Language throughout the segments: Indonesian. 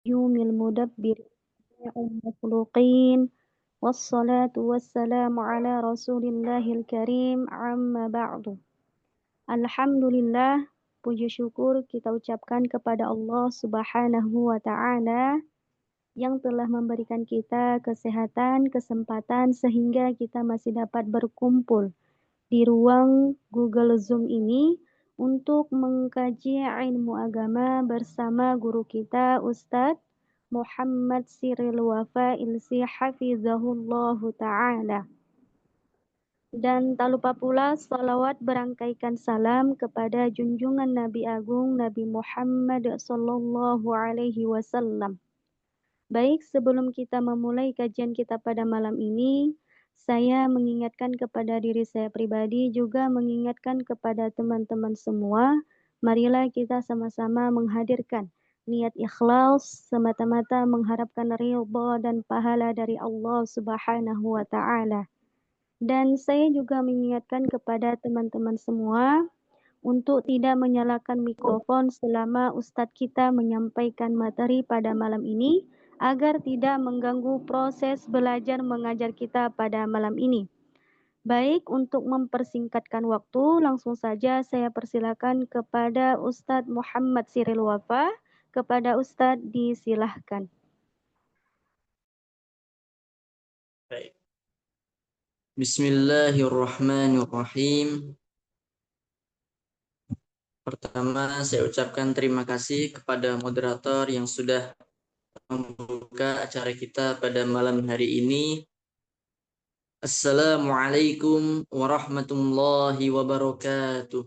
يوم المدبر المخلوقين والصلاة والسلام على رسول الله الكريم amma ba'du. Alhamdulillah, puji syukur kita ucapkan kepada Allah Subhanahu wa Ta'ala yang telah memberikan kita kesehatan, kesempatan sehingga kita masih dapat berkumpul di ruang Google Zoom ini untuk mengkaji ilmu agama bersama guru kita Ustadz Muhammad Siril Wafa Ilsi Hafizahullahu Ta'ala. Dan tak lupa pula salawat berangkaikan salam kepada junjungan Nabi Agung Nabi Muhammad Sallallahu Alaihi Wasallam. Baik, sebelum kita memulai kajian kita pada malam ini, saya mengingatkan kepada diri saya pribadi, juga mengingatkan kepada teman-teman semua, marilah kita sama-sama menghadirkan niat ikhlas semata-mata mengharapkan ridha dan pahala dari Allah Subhanahu wa Ta'ala. Dan saya juga mengingatkan kepada teman-teman semua untuk tidak menyalakan mikrofon selama Ustadz kita menyampaikan materi pada malam ini, agar tidak mengganggu proses belajar mengajar kita pada malam ini. Baik, untuk mempersingkatkan waktu, langsung saja saya persilakan kepada Ustadz Muhammad Siril Wafa. Kepada Ustadz disilahkan. Baik. Bismillahirrahmanirrahim. Pertama, saya ucapkan terima kasih kepada moderator yang sudah membuka acara kita pada malam hari ini. Assalamualaikum warahmatullahi wabarakatuh.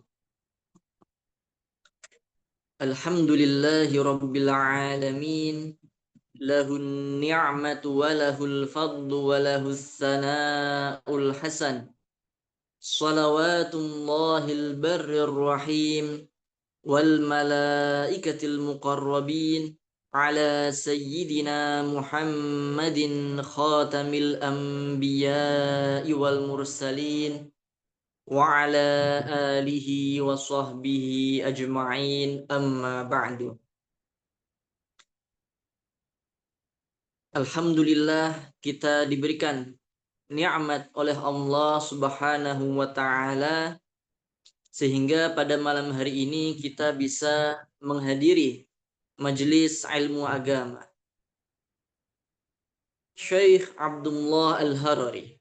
Alhamdulillahi rabbil alamin. Lahun ni'matu wa lahul fadlu wa lahus sana'ul hasan. Salawatullahil barrir rahim wal malaikatil muqarrabin ala sayyidina Muhammadin khatamil anbiya'i wal mursalin wa ala alihi wa sahbihi ajma'in amma ba'du. Alhamdulillah, kita diberikan nikmat oleh Allah Subhanahu wa Ta'ala sehingga pada malam hari ini kita bisa menghadiri majelis ilmu agama. Syekh Abdullah Al-Harari,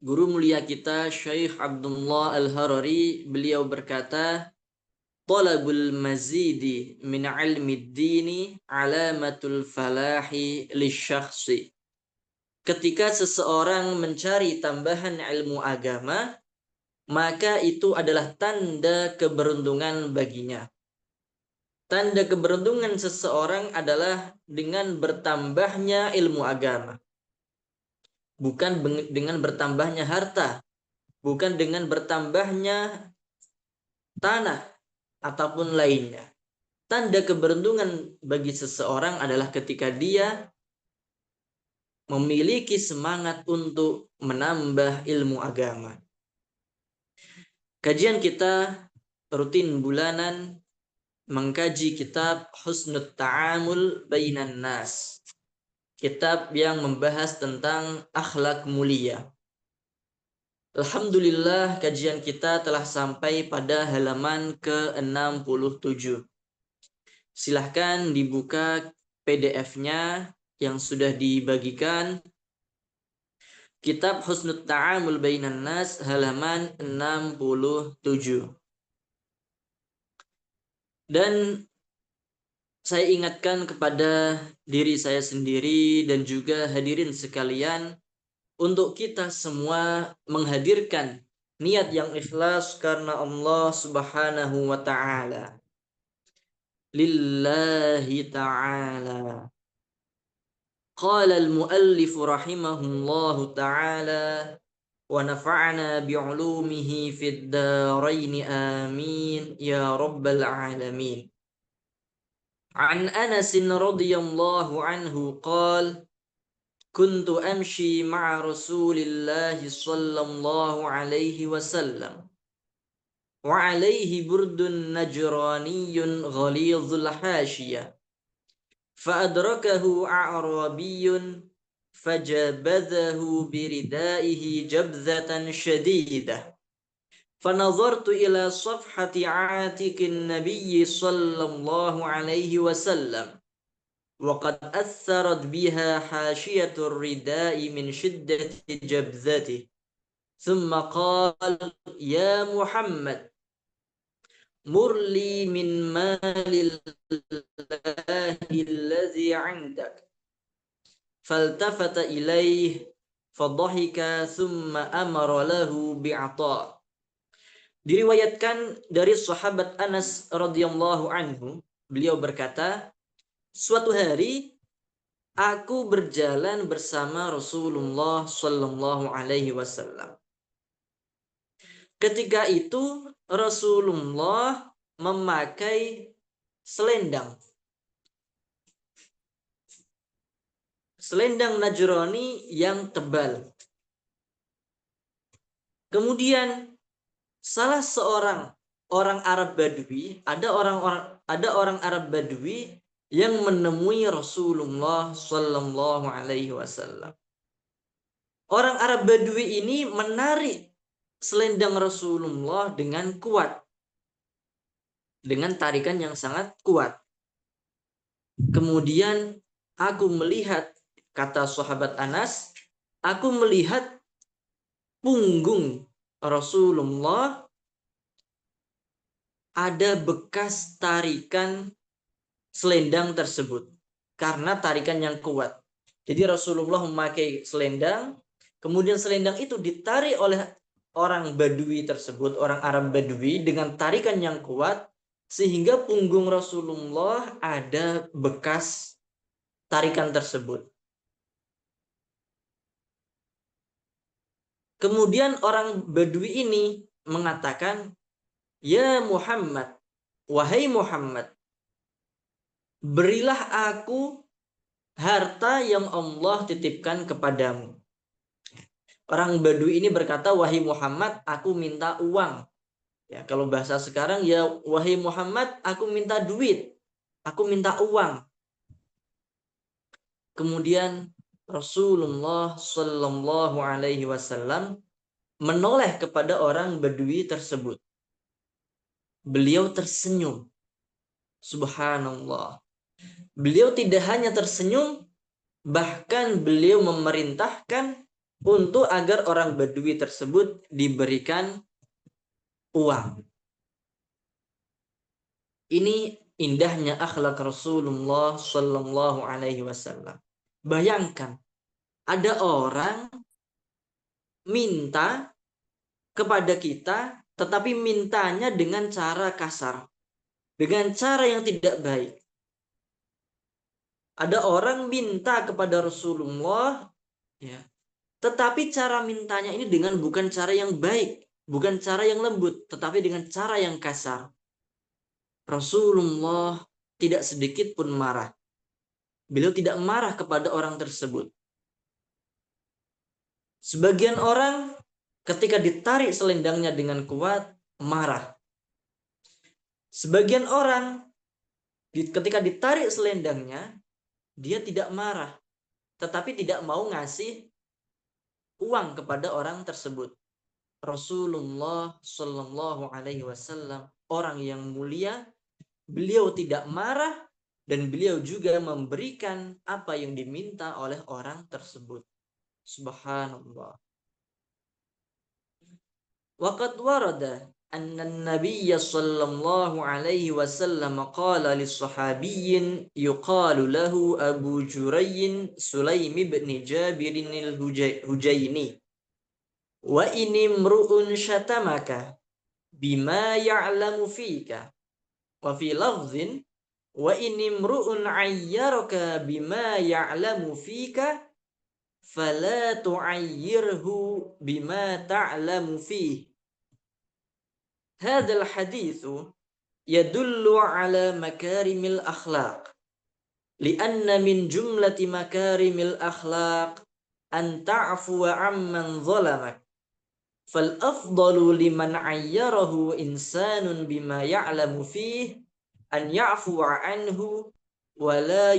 guru mulia kita Syekh Abdullah Al-Harari, beliau berkata, "Talabul mazidi min ilmi dini alamatul falahi lisyakhsi." Ketika seseorang mencari tambahan ilmu agama, maka itu adalah tanda keberuntungan baginya. Tanda keberuntungan seseorang adalah dengan bertambahnya ilmu agama. Bukan dengan bertambahnya harta, bukan dengan bertambahnya tanah ataupun lainnya. Tanda keberuntungan bagi seseorang adalah ketika dia memiliki semangat untuk menambah ilmu agama. Kajian kita rutin bulanan mengkaji kitab Husnul Ta'amul Bainan Nas. Kitab yang membahas tentang akhlak mulia. Alhamdulillah, kajian kita telah sampai pada halaman ke-67. Silahkan dibuka PDF-nya yang sudah dibagikan. Kitab Husnul Ta'amul Bainan Nas, halaman 67. Dan saya ingatkan kepada diri saya sendiri dan juga hadirin sekalian untuk kita semua menghadirkan niat yang ikhlas karena Allah Subhanahu wa Ta'ala. Lillahi ta'ala. Qala al-muallif rahimahullahu ta'ala wa nafa'ana bi'ulumihi fid daraini amin ya rabbal alamin. An Anas radhiyallahu anhu qala kuntu amshi ma'a Rasulillah sallallahu alaihi wasallam wa alaihi burdun najraniyyun ghalidhul hashiyah fa'adrakahu a'rabiyun fajabadhahu biridaihi jabzatan syadidah. فنظرت إلى صفحة عاتق النبي صلى الله عليه وسلم وقد أثرت بها حاشية الرداء من شدة جبذته ثم قال يا محمد مر لي من مال الله الذي عندك فالتفت إليه فضحك ثم أمر له بعطاء. Diriwayatkan dari sahabat Anas radhiyallahu anhu, beliau berkata, suatu hari aku berjalan bersama Rasulullah sallallahu alaihi wasallam. Ketika itu Rasulullah memakai selendang. Selendang Najrani yang tebal. Kemudian salah seorang orang Arab Badui, ada orang Arab Badui yang menemui Rasulullah sallallahu alaihi wasallam. Orang Arab Badui ini menarik selendang Rasulullah dengan kuat. Dengan tarikan yang sangat kuat. Kemudian aku melihat, kata sahabat Anas, aku melihat punggung Rasulullah ada bekas tarikan selendang tersebut karena tarikan yang kuat. Jadi Rasulullah memakai selendang, kemudian selendang itu ditarik oleh orang Badui tersebut, orang Arab Badui dengan tarikan yang kuat sehingga punggung Rasulullah ada bekas tarikan tersebut. Kemudian orang Badui ini mengatakan, ya Muhammad, wahai Muhammad, berilah aku harta yang Allah titipkan kepadamu. Orang Badui ini berkata, wahai Muhammad, aku minta uang. Ya, kalau bahasa sekarang, ya wahai Muhammad, aku minta duit, aku minta uang. Kemudian Rasulullah Sallallahu Alaihi Wasallam menoleh kepada orang Badui tersebut. Beliau tersenyum. Subhanallah. Beliau tidak hanya tersenyum, bahkan beliau memerintahkan untuk agar orang Badui tersebut diberikan uang. Ini indahnya akhlak Rasulullah Sallallahu Alaihi Wasallam. Bayangkan, ada orang minta kepada kita, tetapi mintanya dengan cara kasar, dengan cara yang tidak baik. Ada orang minta kepada Rasulullah, ya, tetapi cara mintanya ini dengan bukan cara yang baik, bukan cara yang lembut, tetapi dengan cara yang kasar. Rasulullah tidak sedikit pun marah. Beliau tidak marah kepada orang tersebut. Sebagian orang ketika ditarik selendangnya dengan kuat, marah. Sebagian orang ketika ditarik selendangnya, dia tidak marah, tetapi tidak mau ngasih uang kepada orang tersebut. Rasulullah Shallallahu Alaihi Wasallam, orang yang mulia, beliau tidak marah dan beliau juga memberikan apa yang diminta oleh orang tersebut. Subhanallah. Waqad warada anna an-nabiy sallallahu alaihi wasallam qala lis-sahabiyyin yuqalu lahu Abu Jurayy Sulaim ibn Jabir al-Hujaini wa in imru'un syatamaka bima ya'lamu fika wa fi lafdhin wa in imru'un ayyaraka bima ya'lamu fika fala tu'ayyirhu bima ta'lamu fihi. Hadzal haditsu yadullu ala makarimil akhlaq. Lianna min jumlati makarimil akhlaq an ta'fuwa amman zalamak. Fal afdalu liman ayyarahu insanun bima ya'lamu fihi an ya'fuwa anhu wala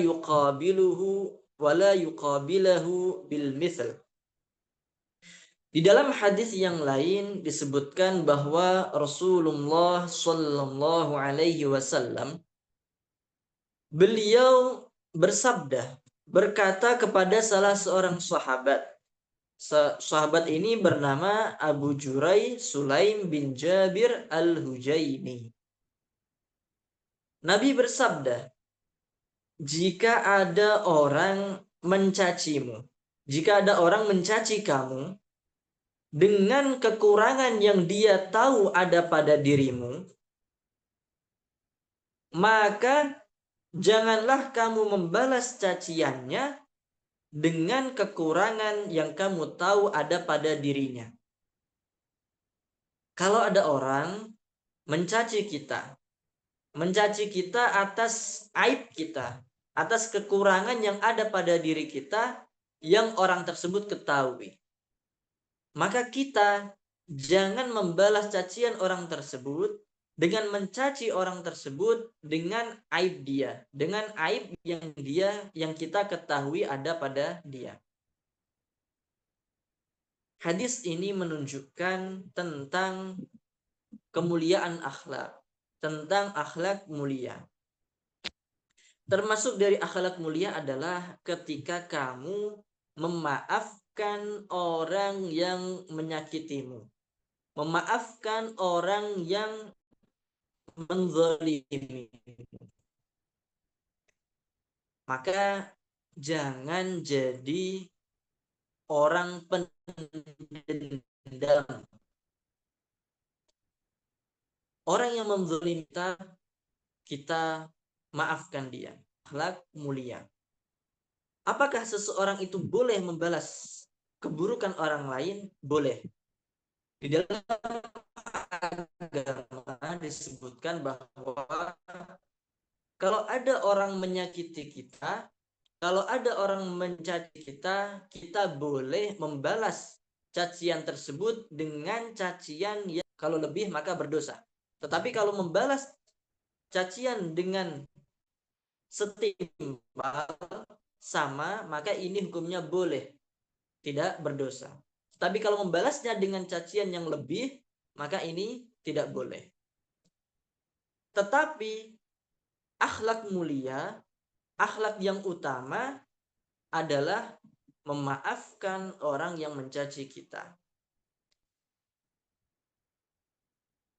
yuqabilahu bil mithl. Di dalam hadis yang lain disebutkan bahwa Rasulullah Shallallahu Alaihi Wasallam beliau bersabda, berkata kepada salah seorang sahabat. Sahabat ini bernama Abu Jurai Sulaim bin Jabir al-Hujaini. Nabi bersabda, jika ada orang mencacimu, jika ada orang mencaci kamu dengan kekurangan yang dia tahu ada pada dirimu, maka janganlah kamu membalas caciannya dengan kekurangan yang kamu tahu ada pada dirinya. Kalau ada orang mencaci kita atas aib kita, atas kekurangan yang ada pada diri kita yang orang tersebut ketahui, maka kita jangan membalas cacian orang tersebut dengan mencaci orang tersebut dengan aib dia, dengan aib yang kita ketahui ada pada dia. Hadis ini menunjukkan tentang kemuliaan akhlak, tentang akhlak mulia. Termasuk dari akhlak mulia adalah ketika kamu memaafkan orang yang menyakitimu, memaafkan orang yang menzalimi. Maka jangan jadi orang pendendam. Orang yang menzalimi kita maafkan dia. Akhlak mulia. Apakah seseorang itu boleh membalas keburukan orang lain? Boleh. Di dalam agama disebutkan bahwa kalau ada orang menyakiti kita, kalau ada orang mencaci kita, kita boleh membalas cacian tersebut dengan cacian yang kalau lebih maka berdosa. Tetapi kalau membalas cacian dengan setimpal sama, maka ini hukumnya boleh, tidak berdosa. Tapi kalau membalasnya dengan cacian yang lebih, maka ini tidak boleh. Tetapi akhlak mulia, akhlak yang utama adalah memaafkan orang yang mencaci kita.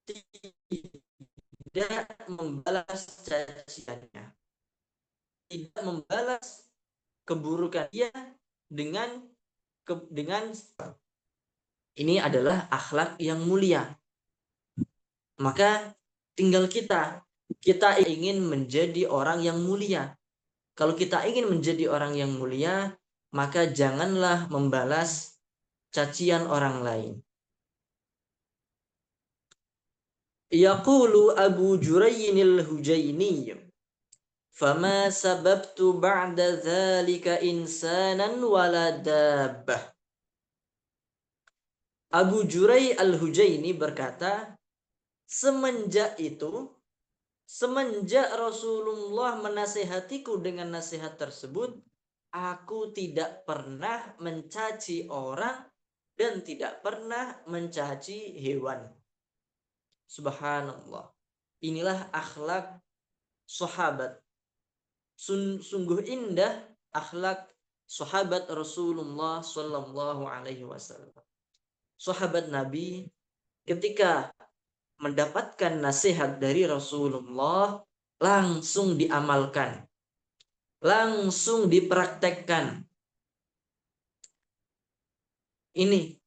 Tidak membalas caciannya. Tidak membalas keburukan dia dengan ini adalah akhlak yang mulia. Maka tinggal kita ingin menjadi orang yang mulia. Kalau kita ingin menjadi orang yang mulia, maka janganlah membalas cacian orang lain. Yaqulu Abu Jurayyin al-Hujaini, fama sababtu ba'da dzalika insanan wala dabbah. Abu Jurai al-Hujaini berkata, semenjak Rasulullah menasihatiku dengan nasihat tersebut, aku tidak pernah mencaci orang dan tidak pernah mencaci hewan. Subhanallah. Inilah akhlak sahabat. Sungguh indah akhlak sahabat Rasulullah Sallallahu Alaihi Wasallam. Sahabat Nabi ketika mendapatkan nasihat dari Rasulullah langsung diamalkan, langsung dipraktekkan. Ini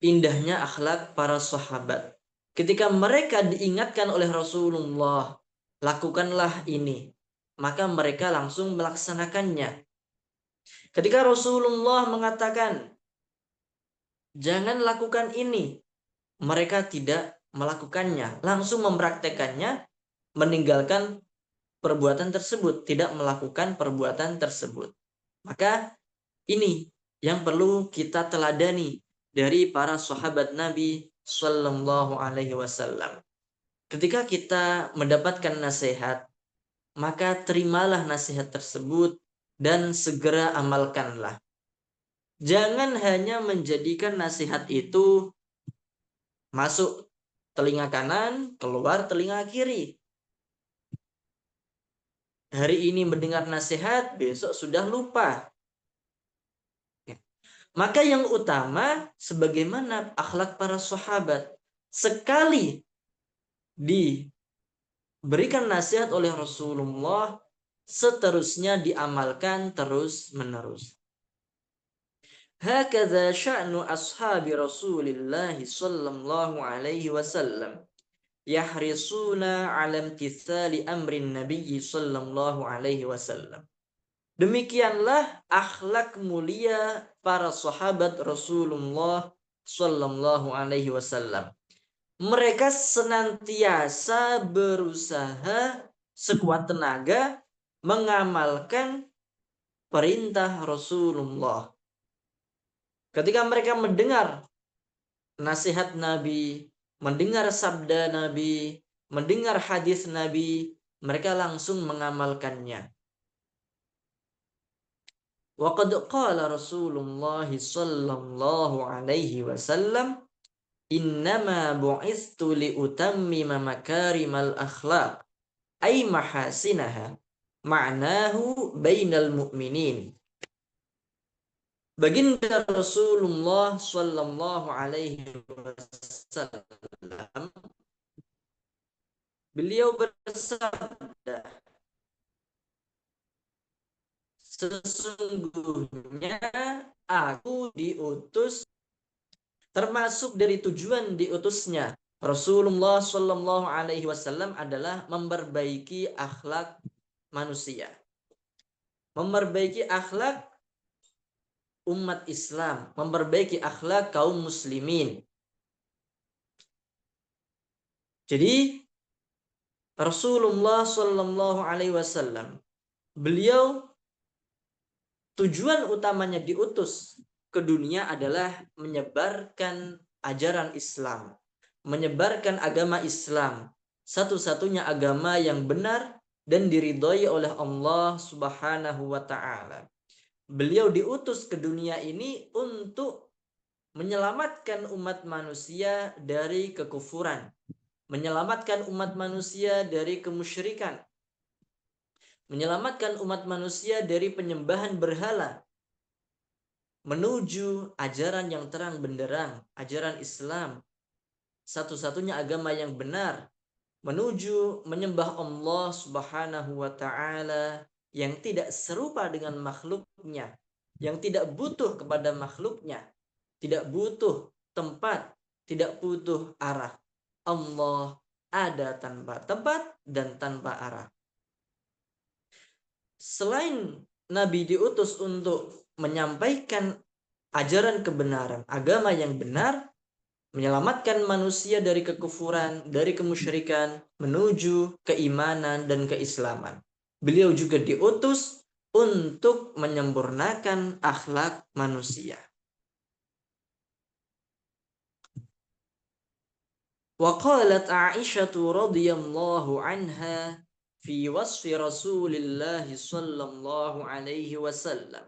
indahnya akhlak para sahabat. Ketika mereka diingatkan oleh Rasulullah, lakukanlah ini, maka mereka langsung melaksanakannya. Ketika Rasulullah mengatakan, jangan lakukan ini, mereka tidak melakukannya, langsung mempraktekannya, meninggalkan perbuatan tersebut, tidak melakukan perbuatan tersebut. Maka ini yang perlu kita teladani dari para sahabat Nabi Sallallahu Alaihi Wasallam. Ketika kita mendapatkan nasihat, maka terimalah nasihat tersebut dan segera amalkanlah. Jangan hanya menjadikan nasihat itu masuk telinga kanan, keluar telinga kiri. Hari ini mendengar nasihat, besok sudah lupa. Maka yang utama, sebagaimana akhlak para sahabat, sekali diberikan nasihat oleh Rasulullah, seterusnya diamalkan terus-menerus. Hakadha sya'nu ashabi Rasulillah sallallahu alaihi wasallam. Yahrisuna 'ala imtithali amrin Nabi sallallahu alaihi wasallam. Demikianlah akhlak mulia para sahabat Rasulullah sallallahu alaihi wasallam. Mereka senantiasa berusaha sekuat tenaga mengamalkan perintah Rasulullah. Ketika mereka mendengar nasihat Nabi, mendengar sabda Nabi, mendengar hadis Nabi, mereka langsung mengamalkannya. Wa qad qala Rasulullah sallallahu alaihi wasallam, innama bu'istu li utammima makarimal akhlaq ay mahasinaha ma'nahu bainal mu'minin. Baginda Rasulullah sallallahu alaihi wasallam, beliau bersabda, sesungguhnya aku diutus, termasuk dari tujuan diutusnya Rasulullah sallallahu alaihi wasallam adalah memperbaiki akhlak manusia. Memperbaiki akhlak umat Islam, memperbaiki akhlak kaum muslimin. Jadi Rasulullah sallallahu alaihi wasallam, beliau tujuan utamanya diutus ke dunia adalah menyebarkan ajaran Islam, menyebarkan agama Islam, satu-satunya agama yang benar dan diridhoi oleh Allah Subhanahu wa taala. Beliau diutus ke dunia ini untuk menyelamatkan umat manusia dari kekufuran, menyelamatkan umat manusia dari kemusyrikan, menyelamatkan umat manusia dari penyembahan berhala, menuju ajaran yang terang benderang, ajaran Islam, satu-satunya agama yang benar, menuju menyembah Allah Subhanahu wa taala yang tidak serupa dengan makhluknya, yang tidak butuh kepada makhluknya, tidak butuh tempat, tidak butuh arah. Allah ada tanpa tempat dan tanpa arah. Selain Nabi diutus untuk menyampaikan ajaran kebenaran, agama yang benar, menyelamatkan manusia dari kekufuran, dari kemusyrikan, menuju keimanan dan keislaman. Beliau juga diutus untuk menyempurnakan akhlak manusia. Wa qalat Aisyah radhiyallahu anha fi wasfi Rasulillah sallallahu alaihi wasallam,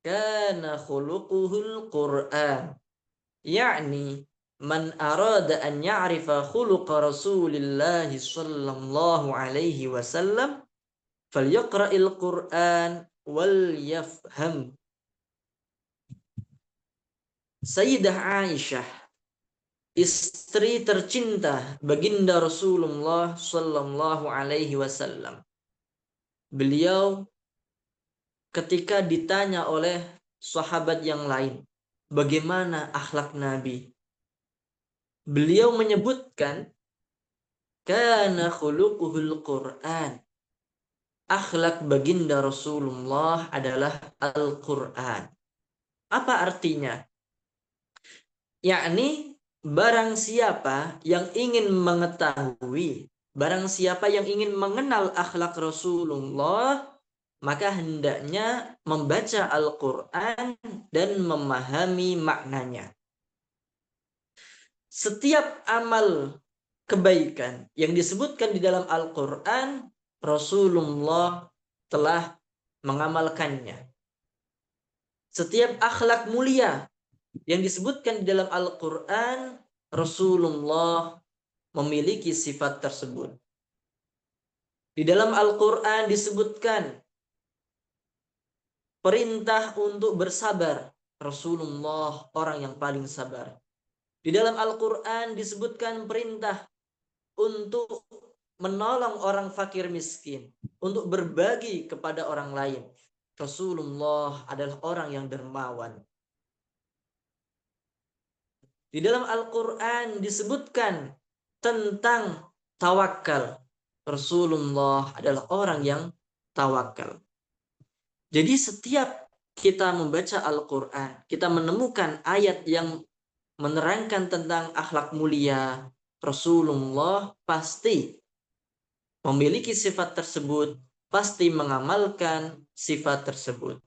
kana khuluquhul Qur'an. Yani man arada an ya'rifa khuluqa Rasulillah sallallahu alaihi wasallam falyaqra'il Qur'an wal yafham. Sayyidah Aisyah, istri tercinta baginda Rasulullah sallallahu alaihi wasallam, beliau ketika ditanya oleh sahabat yang lain, bagaimana akhlak Nabi? Beliau menyebutkan, kana khuluquhul Qur'an. Akhlak baginda Rasulullah adalah Al-Qur'an. Apa artinya? Yakni barang siapa yang ingin mengetahui, barang siapa yang ingin mengenal akhlak Rasulullah, maka hendaknya membaca Al-Quran dan memahami maknanya. Setiap amal kebaikan yang disebutkan di dalam Al-Quran Rasulullah telah mengamalkannya. Setiap akhlak mulia yang disebutkan di dalam Al-Quran, Rasulullah memiliki sifat tersebut. Di dalam Al-Quran disebutkan perintah untuk bersabar. Rasulullah orang yang paling sabar. Di dalam Al-Quran disebutkan perintah untuk menolong orang fakir miskin, untuk berbagi kepada orang lain. Rasulullah adalah orang yang dermawan. Di dalam Al-Quran disebutkan tentang tawakal. Rasulullah adalah orang yang tawakal. Jadi setiap kita membaca Al-Quran, kita menemukan ayat yang menerangkan tentang akhlak mulia. Rasulullah pasti memiliki sifat tersebut, pasti mengamalkan sifat tersebut.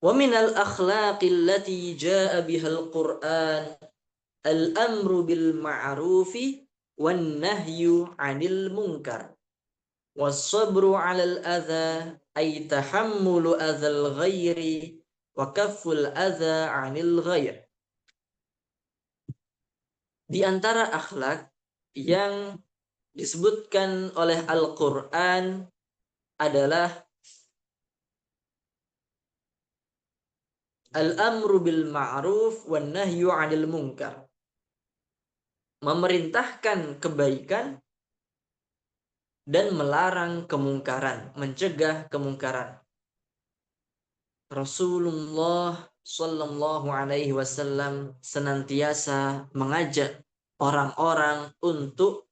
Wa minal akhlaqil lati jaa bihal Qur'an al-amru bil ma'rufi wan nahyu 'anil munkar was-sabru 'alal adza ay tahammulu adzal ghairi wa kafful adza 'anil ghair. Di antara akhlak yang disebutkan oleh Al-Qur'an adalah al-amru bil ma'ruf wan nahyu 'anil munkar. Memerintahkan kebaikan dan melarang kemungkaran, mencegah kemungkaran. Rasulullah Shallallahu Alaihi Wasallam senantiasa mengajak orang-orang untuk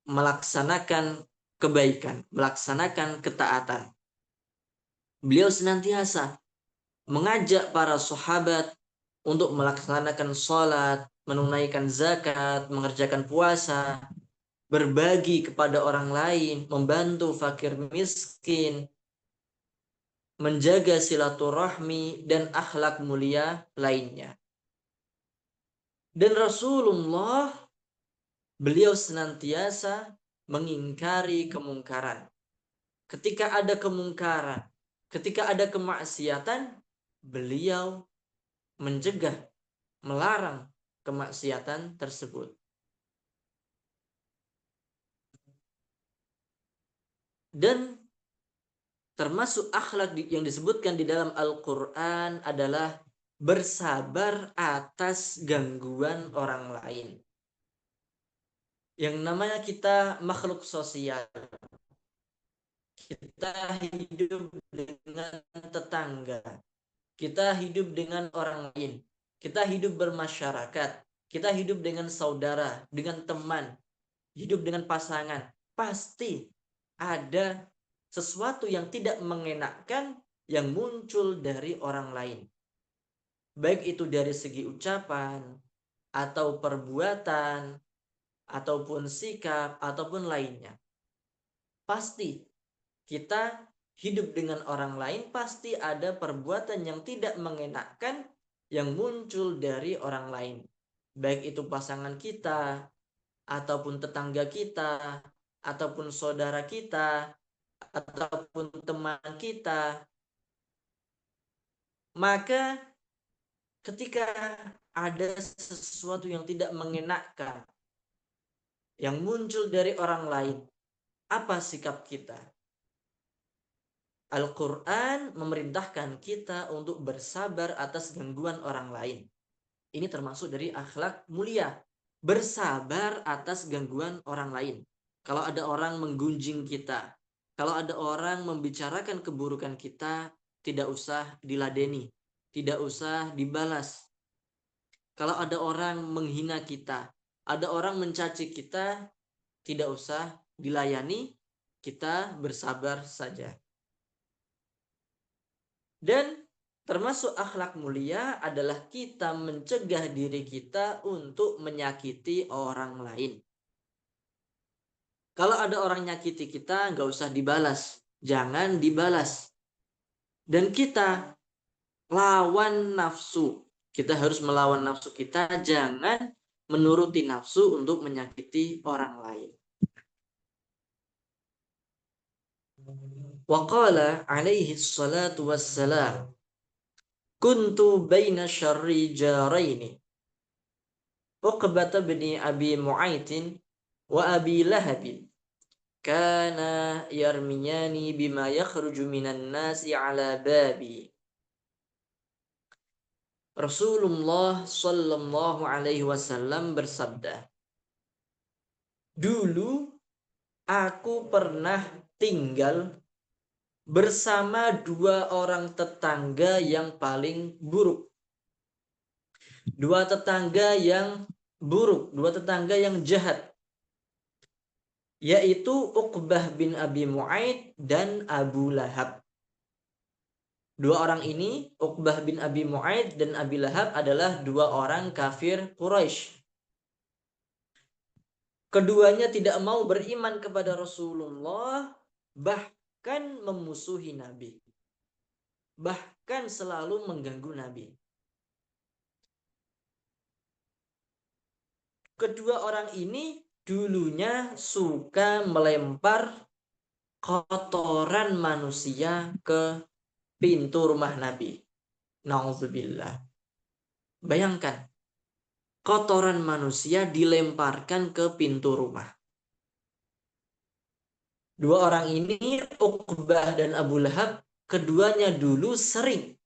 melaksanakan kebaikan, melaksanakan ketaatan. Beliau senantiasa mengajak para sahabat untuk melaksanakan sholat, menunaikan zakat, mengerjakan puasa, berbagi kepada orang lain, membantu fakir miskin, menjaga silaturahmi dan akhlak mulia lainnya. Dan Rasulullah, beliau senantiasa mengingkari kemungkaran. Ketika ada kemungkaran, ketika ada kemaksiatan, beliau mencegah, melarang kemaksiatan tersebut. Dan termasuk akhlak yang disebutkan di dalam Al-Quran adalah bersabar atas gangguan orang lain. Yang namanya kita makhluk sosial. Kita hidup dengan tetangga. Kita hidup dengan orang lain. Kita hidup bermasyarakat. Kita hidup dengan saudara, dengan teman, hidup dengan pasangan. Pasti ada sesuatu yang tidak mengenakkan yang muncul dari orang lain. Baik itu dari segi ucapan, atau perbuatan, ataupun sikap, ataupun lainnya. Pasti kita hidup dengan orang lain, pasti ada perbuatan yang tidak mengenakkan yang muncul dari orang lain. Baik itu pasangan kita, ataupun tetangga kita, ataupun saudara kita, ataupun teman kita. Maka ketika ada sesuatu yang tidak mengenakkan yang muncul dari orang lain, apa sikap kita? Al-Quran memerintahkan kita untuk bersabar atas gangguan orang lain. Ini termasuk dari akhlak mulia. Bersabar atas gangguan orang lain. Kalau ada orang menggunjing kita, kalau ada orang membicarakan keburukan kita, tidak usah diladeni, tidak usah dibalas. Kalau ada orang menghina kita, ada orang mencaci kita, tidak usah dilayani, kita bersabar saja. Dan termasuk akhlak mulia adalah kita mencegah diri kita untuk menyakiti orang lain. Kalau ada orang nyakiti kita, nggak usah dibalas. Jangan dibalas. Dan kita lawan nafsu. Kita harus melawan nafsu kita. Jangan menuruti nafsu untuk menyakiti orang lain. Wa qala alaihi salatu wassalam, kuntu baina syarri jaraini, Uqbah bin Abi Mu'aitin wa Abi Lahab, kana yarmiyani bima yakhruju minan nasi ala babi. Rasulullah sallallahu alaihi wasallam bersabda, dulu aku pernah tinggal bersama dua orang tetangga yang paling buruk. Dua tetangga yang buruk, dua tetangga yang jahat, yaitu Uqbah bin Abi Mu'aid dan Abu Lahab. Dua orang ini, Uqbah bin Abi Mu'aid dan Abi Lahab, adalah dua orang kafir Quraisy. Keduanya tidak mau beriman kepada Rasulullah, bahkan memusuhi Nabi, bahkan selalu mengganggu Nabi. Kedua orang ini dulunya suka melempar kotoran manusia ke pintu rumah Nabi. Nauzubillah. Bayangkan, kotoran manusia dilemparkan ke pintu rumah. Dua orang ini, Uqbah dan Abu Lahab, keduanya dulu sering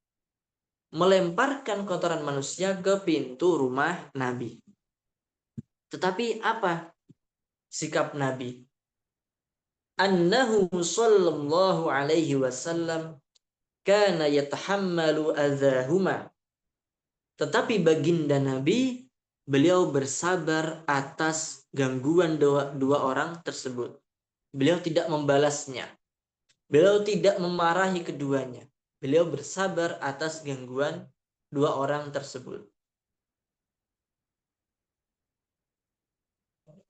melemparkan kotoran manusia ke pintu rumah Nabi. Tetapi apa sikap Nabi? Annahu sallallahu alaihi wasallam kana yatahammalu adzahuma. Tetapi baginda Nabi, beliau bersabar atas gangguan dua orang tersebut. Beliau tidak membalasnya. Beliau tidak memarahi keduanya. Beliau bersabar atas gangguan dua orang tersebut.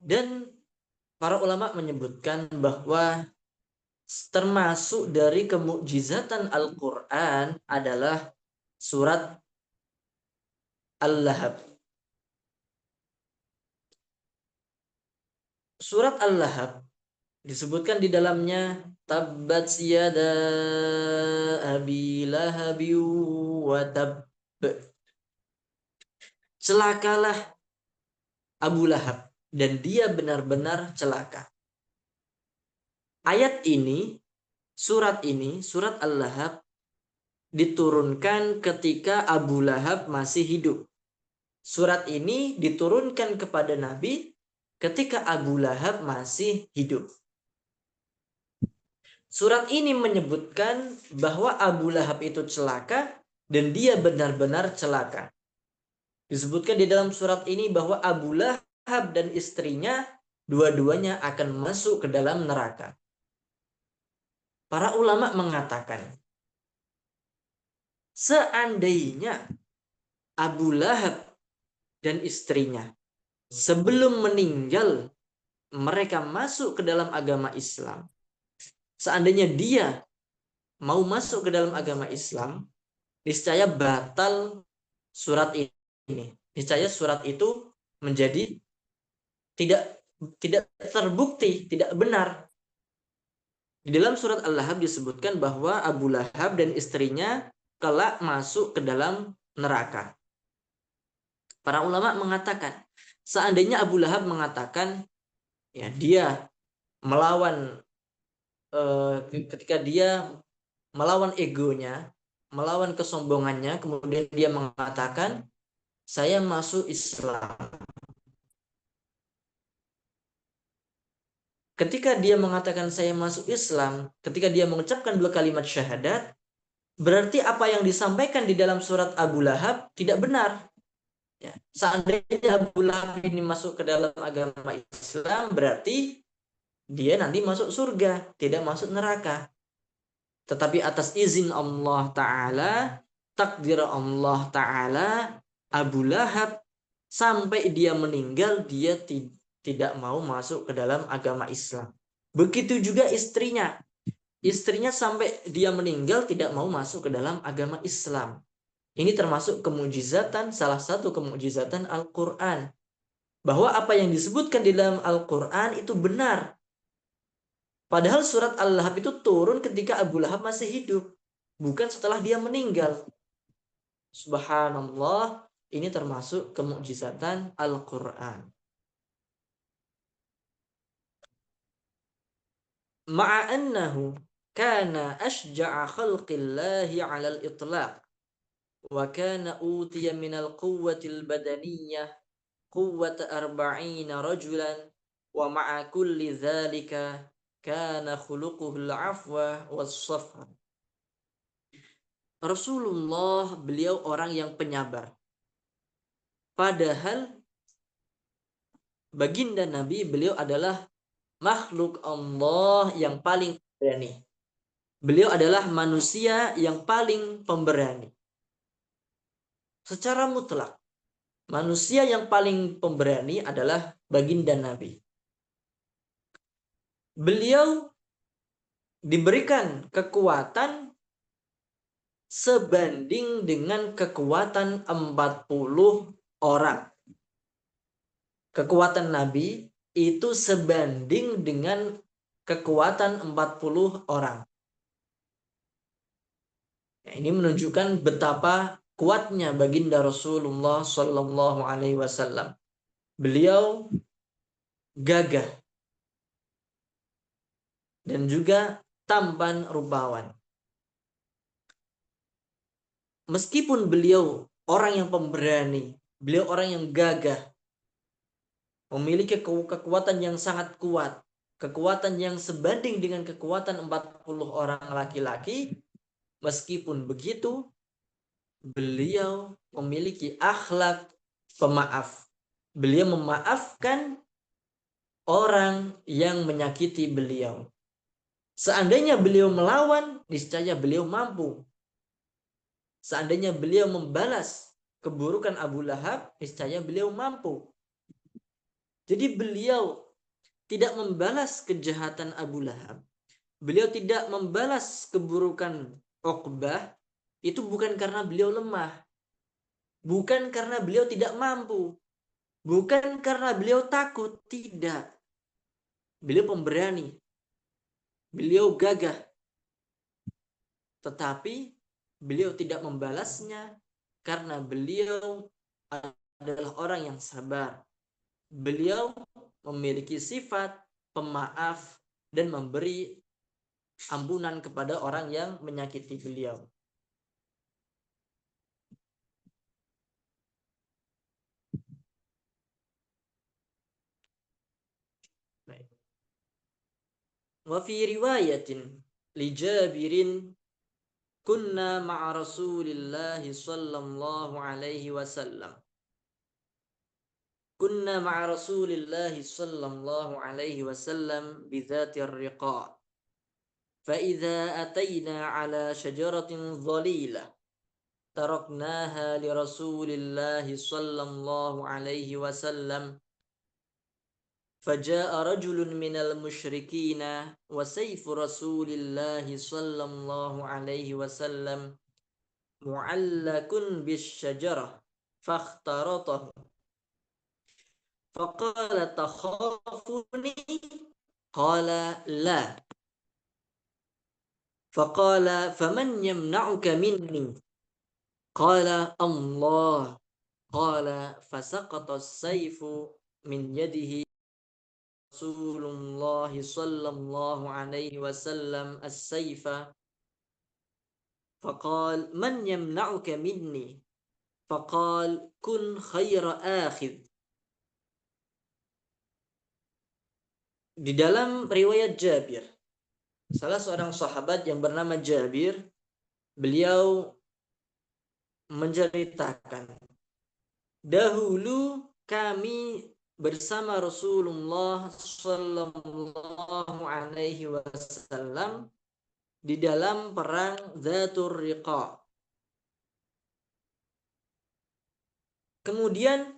Dan para ulama menyebutkan bahwa termasuk dari kemukjizatan Al-Quran adalah surat Al-Lahab. Surat Al-Lahab disebutkan di dalamnya, tabbat yada abi lahabi wa tab. Celakalah Abu Lahab, dan dia benar-benar celaka. Ayat ini, surat Al-Lahab, diturunkan ketika Abu Lahab masih hidup. Surat ini diturunkan kepada Nabi ketika Abu Lahab masih hidup. Surat ini menyebutkan bahwa Abu Lahab itu celaka dan dia benar-benar celaka. Disebutkan di dalam surat ini bahwa Abu Lahab dan istrinya dua-duanya akan masuk ke dalam neraka. Para ulama mengatakan, seandainya Abu Lahab dan istrinya sebelum meninggal mereka masuk ke dalam agama Islam, seandainya dia mau masuk ke dalam agama Islam, niscaya batal surat ini. Niscaya surat itu menjadi tidak terbukti, tidak benar. Di dalam surat Al-Lahab disebutkan bahwa Abu Lahab dan istrinya kelak masuk ke dalam neraka. Para ulama mengatakan, seandainya Abu Lahab mengatakan, ya dia melawan, ketika dia melawan egonya, melawan kesombongannya, kemudian dia mengatakan, saya masuk Islam. Ketika dia mengatakan saya masuk Islam, ketika dia mengucapkan dua kalimat syahadat, berarti apa yang disampaikan di dalam surat Abu Lahab tidak benar. Ya. Seandainya Abu Lahab ini masuk ke dalam agama Islam, berarti dia nanti masuk surga, tidak masuk neraka. Tetapi atas izin Allah Ta'ala, takdir Allah Ta'ala, Abu Lahab sampai dia meninggal, dia tidak mau masuk ke dalam agama Islam. Begitu juga istrinya. Istrinya sampai dia meninggal tidak mau masuk ke dalam agama Islam. Ini termasuk kemujizatan, salah satu kemujizatan Al-Quran. Bahwa apa yang disebutkan di dalam Al-Quran itu benar. Padahal surat Al-Lahab itu turun ketika Abu Lahab masih hidup, bukan setelah dia meninggal. Subhanallah, ini termasuk kemukjizatan Al-Quran. Ma'annahu kana ashja'a khalqillahi 'alal itlaq wa kana utiya minal quwwatil badaniyah quwwata 40 rajulan wa ma'a kulli dzalika kana khuluquhul 'afwa was-safha. Rasulullah beliau orang yang penyabar. Padahal baginda Nabi beliau adalah makhluk Allah yang paling berani. Beliau adalah manusia yang paling pemberani. Secara mutlak, manusia yang paling pemberani adalah baginda Nabi. Beliau diberikan kekuatan sebanding dengan kekuatan 40 orang. Kekuatan Nabi itu sebanding dengan kekuatan 40 orang. Nah, ini menunjukkan betapa kuatnya baginda Rasulullah Sallallahu Alaihi Wasallam. Beliau gagah dan juga tampan rupawan. Meskipun beliau orang yang pemberani, beliau orang yang gagah, memiliki kekuatan yang sangat kuat, kekuatan yang sebanding dengan kekuatan 40 orang laki-laki. Meskipun begitu, beliau memiliki akhlak pemaaf. Beliau memaafkan orang yang menyakiti beliau. Seandainya beliau melawan, niscaya beliau mampu. Seandainya beliau membalas keburukan Abu Lahab, niscaya beliau mampu. Jadi beliau tidak membalas kejahatan Abu Lahab. Beliau tidak membalas keburukan Uqbah. Itu bukan karena beliau lemah. Bukan karena beliau tidak mampu. Bukan karena beliau takut. Tidak. Beliau pemberani. Beliau gagah. Tetapi beliau tidak membalasnya karena beliau adalah orang yang sabar. Beliau memiliki sifat pemaaf dan memberi ampunan kepada orang yang menyakiti beliau. Wa fi riwayatin li Jabirin kunna ma'a Rasulillah sallallahu alaihi wasallam. Kunna ma'a Rasulillah sallallahu alaihi wasallam bi dzatir riqa. Fa idza atayna ala syajaratin dhalilah taraknaha li Rasulillah sallallahu alaihi wasallam. فجاء رجل من المشركين وسيف رسول الله صلى الله عليه وسلم معلق بالشجرة فاخترطه فقال تخافني قال لا فقال فمن يمنعك مني قال الله قال فسقط السيف من يده Rasulullah sallallahu alaihi wasallam as-sayfa faqal man yamna'uka minni faqal kun khaira akhidh. Di dalam riwayat Jabir, salah seorang sahabat yang bernama Jabir, beliau menceritakan, dahulu kami bersama Rasulullah sallallahu alaihi wasallam di dalam perang Dzatur Riqa. Kemudian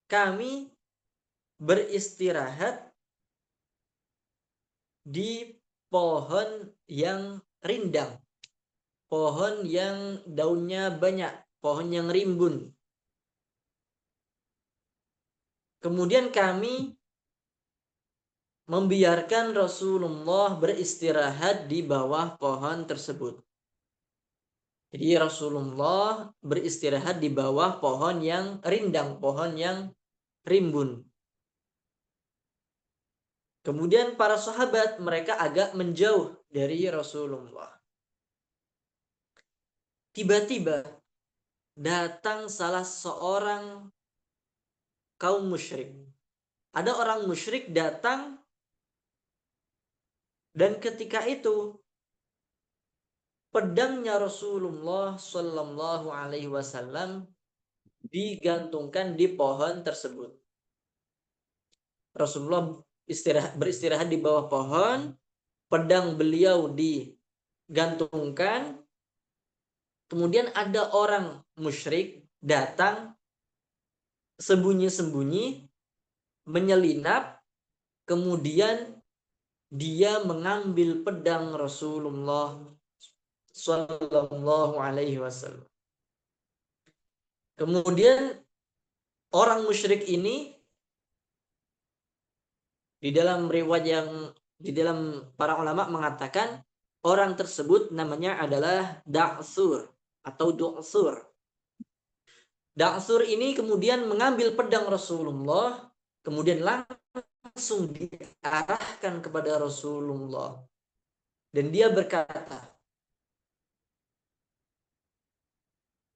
kami beristirahat di pohon yang rindang, pohon yang daunnya banyak, pohon yang rimbun. Kemudian kami membiarkan Rasulullah beristirahat di bawah pohon tersebut. Jadi Rasulullah beristirahat di bawah pohon yang rindang, pohon yang rimbun. Kemudian para sahabat mereka agak menjauh dari Rasulullah. Tiba-tiba datang salah seorang kaum musyrik. Ada orang musyrik datang dan ketika itu pedangnya Rasulullah Shallallahu Alaihi Wasallam digantungkan di pohon tersebut. Rasulullah beristirahat di bawah pohon, pedang beliau digantungkan, kemudian ada orang musyrik datang sembunyi-sembunyi, menyelinap, kemudian dia mengambil pedang Rasulullah Sallallahu Alaihi Wasallam. Kemudian orang musyrik ini di dalam riwayat yang di dalam para ulama mengatakan orang tersebut namanya adalah Da'sur atau Du'sur. Da'sur ini kemudian mengambil pedang Rasulullah, kemudian langsung diarahkan kepada Rasulullah. Dan dia berkata,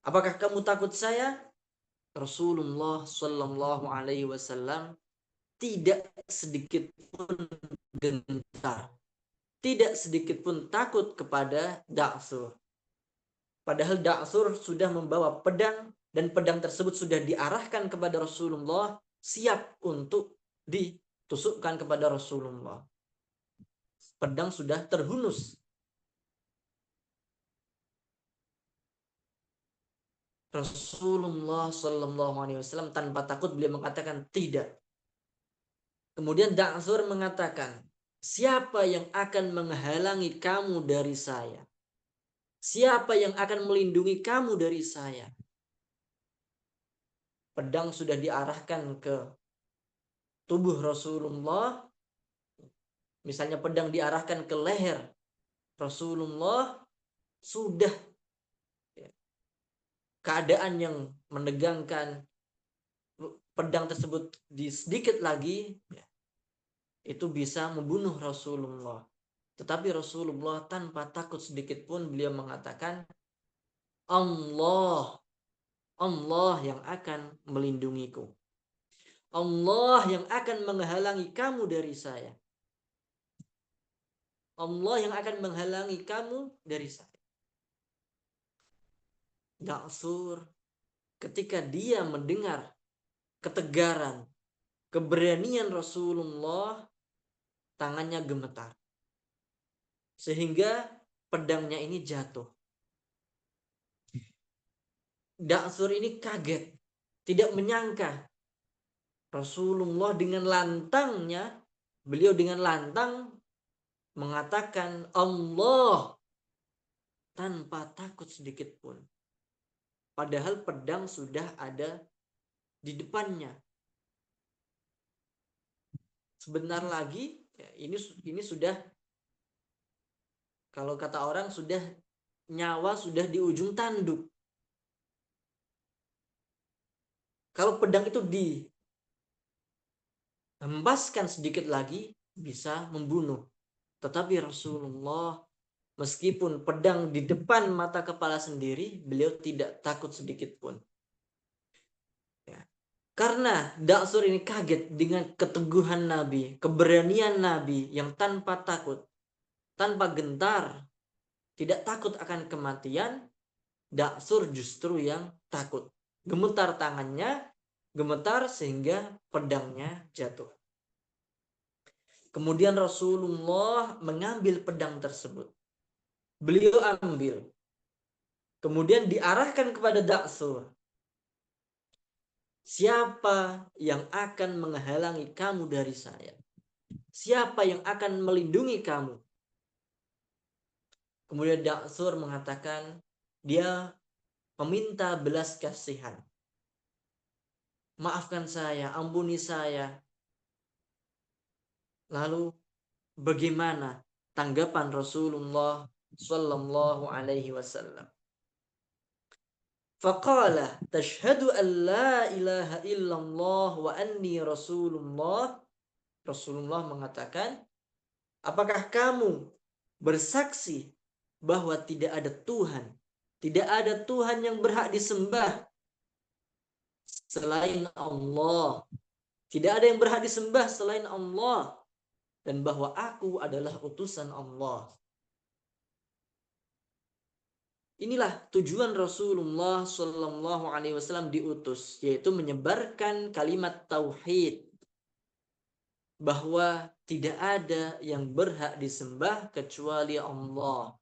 apakah kamu takut saya? Rasulullah Shallallahu Alaihi Wasallam tidak sedikit pun gentar, tidak sedikit pun takut kepada Da'sur. Padahal Da'sur sudah membawa pedang dan pedang tersebut sudah diarahkan kepada Rasulullah, siap untuk ditusukkan kepada Rasulullah. Pedang sudah terhunus. Rasulullah Shallallahu Alaihi Wasallam tanpa takut beliau mengatakan tidak. Kemudian Da'sur mengatakan, siapa yang akan menghalangi kamu dari saya? Siapa yang akan melindungi kamu dari saya? Pedang sudah diarahkan ke tubuh Rasulullah. Misalnya pedang diarahkan ke leher Rasulullah, sudah keadaan yang menegangkan, pedang tersebut sedikit lagi itu bisa membunuh Rasulullah. Tetapi Rasulullah tanpa takut sedikit pun beliau mengatakan, Allah yang akan melindungiku. Allah yang akan menghalangi kamu dari saya. Allah yang akan menghalangi kamu dari saya. Da'sur ketika dia mendengar ketegaran, keberanian Rasulullah, tangannya gemetar. Sehingga pedangnya ini jatuh. Da'sur ini kaget, tidak menyangka Rasulullah dengan lantangnya, beliau dengan lantang mengatakan Allah tanpa takut sedikit pun. Padahal pedang sudah ada di depannya. Sebentar lagi, ini sudah, kalau kata orang sudah nyawa sudah di ujung tanduk. Kalau pedang itu dihempaskan sedikit lagi bisa membunuh. Tetapi Rasulullah meskipun pedang di depan mata kepala sendiri, beliau tidak takut sedikit pun. Ya. Karena Da'sur ini kaget dengan keteguhan Nabi, keberanian Nabi yang tanpa takut, tanpa gentar, tidak takut akan kematian. Da'sur justru yang takut. Gemetar tangannya, gemetar sehingga pedangnya jatuh. Kemudian Rasulullah mengambil pedang tersebut. Beliau ambil. Kemudian diarahkan kepada Da'sur. Siapa yang akan menghalangi kamu dari saya? Siapa yang akan melindungi kamu? Kemudian Da'sur mengatakan, dia meminta belas kasihan. Maafkan saya, ampuni saya. Lalu bagaimana tanggapan Rasulullah sallallahu alaihi wasallam? Faqala tashhadu an la ilaha illallah wa anni rasulullah. Rasulullah mengatakan, apakah kamu bersaksi bahwa tidak ada Tuhan yang berhak disembah selain Allah. Tidak ada yang berhak disembah selain Allah, dan bahwa aku adalah utusan Allah. Inilah tujuan Rasulullah Shallallahu Alaihi Wasallam diutus, yaitu menyebarkan kalimat tauhid, bahwa tidak ada yang berhak disembah kecuali Allah.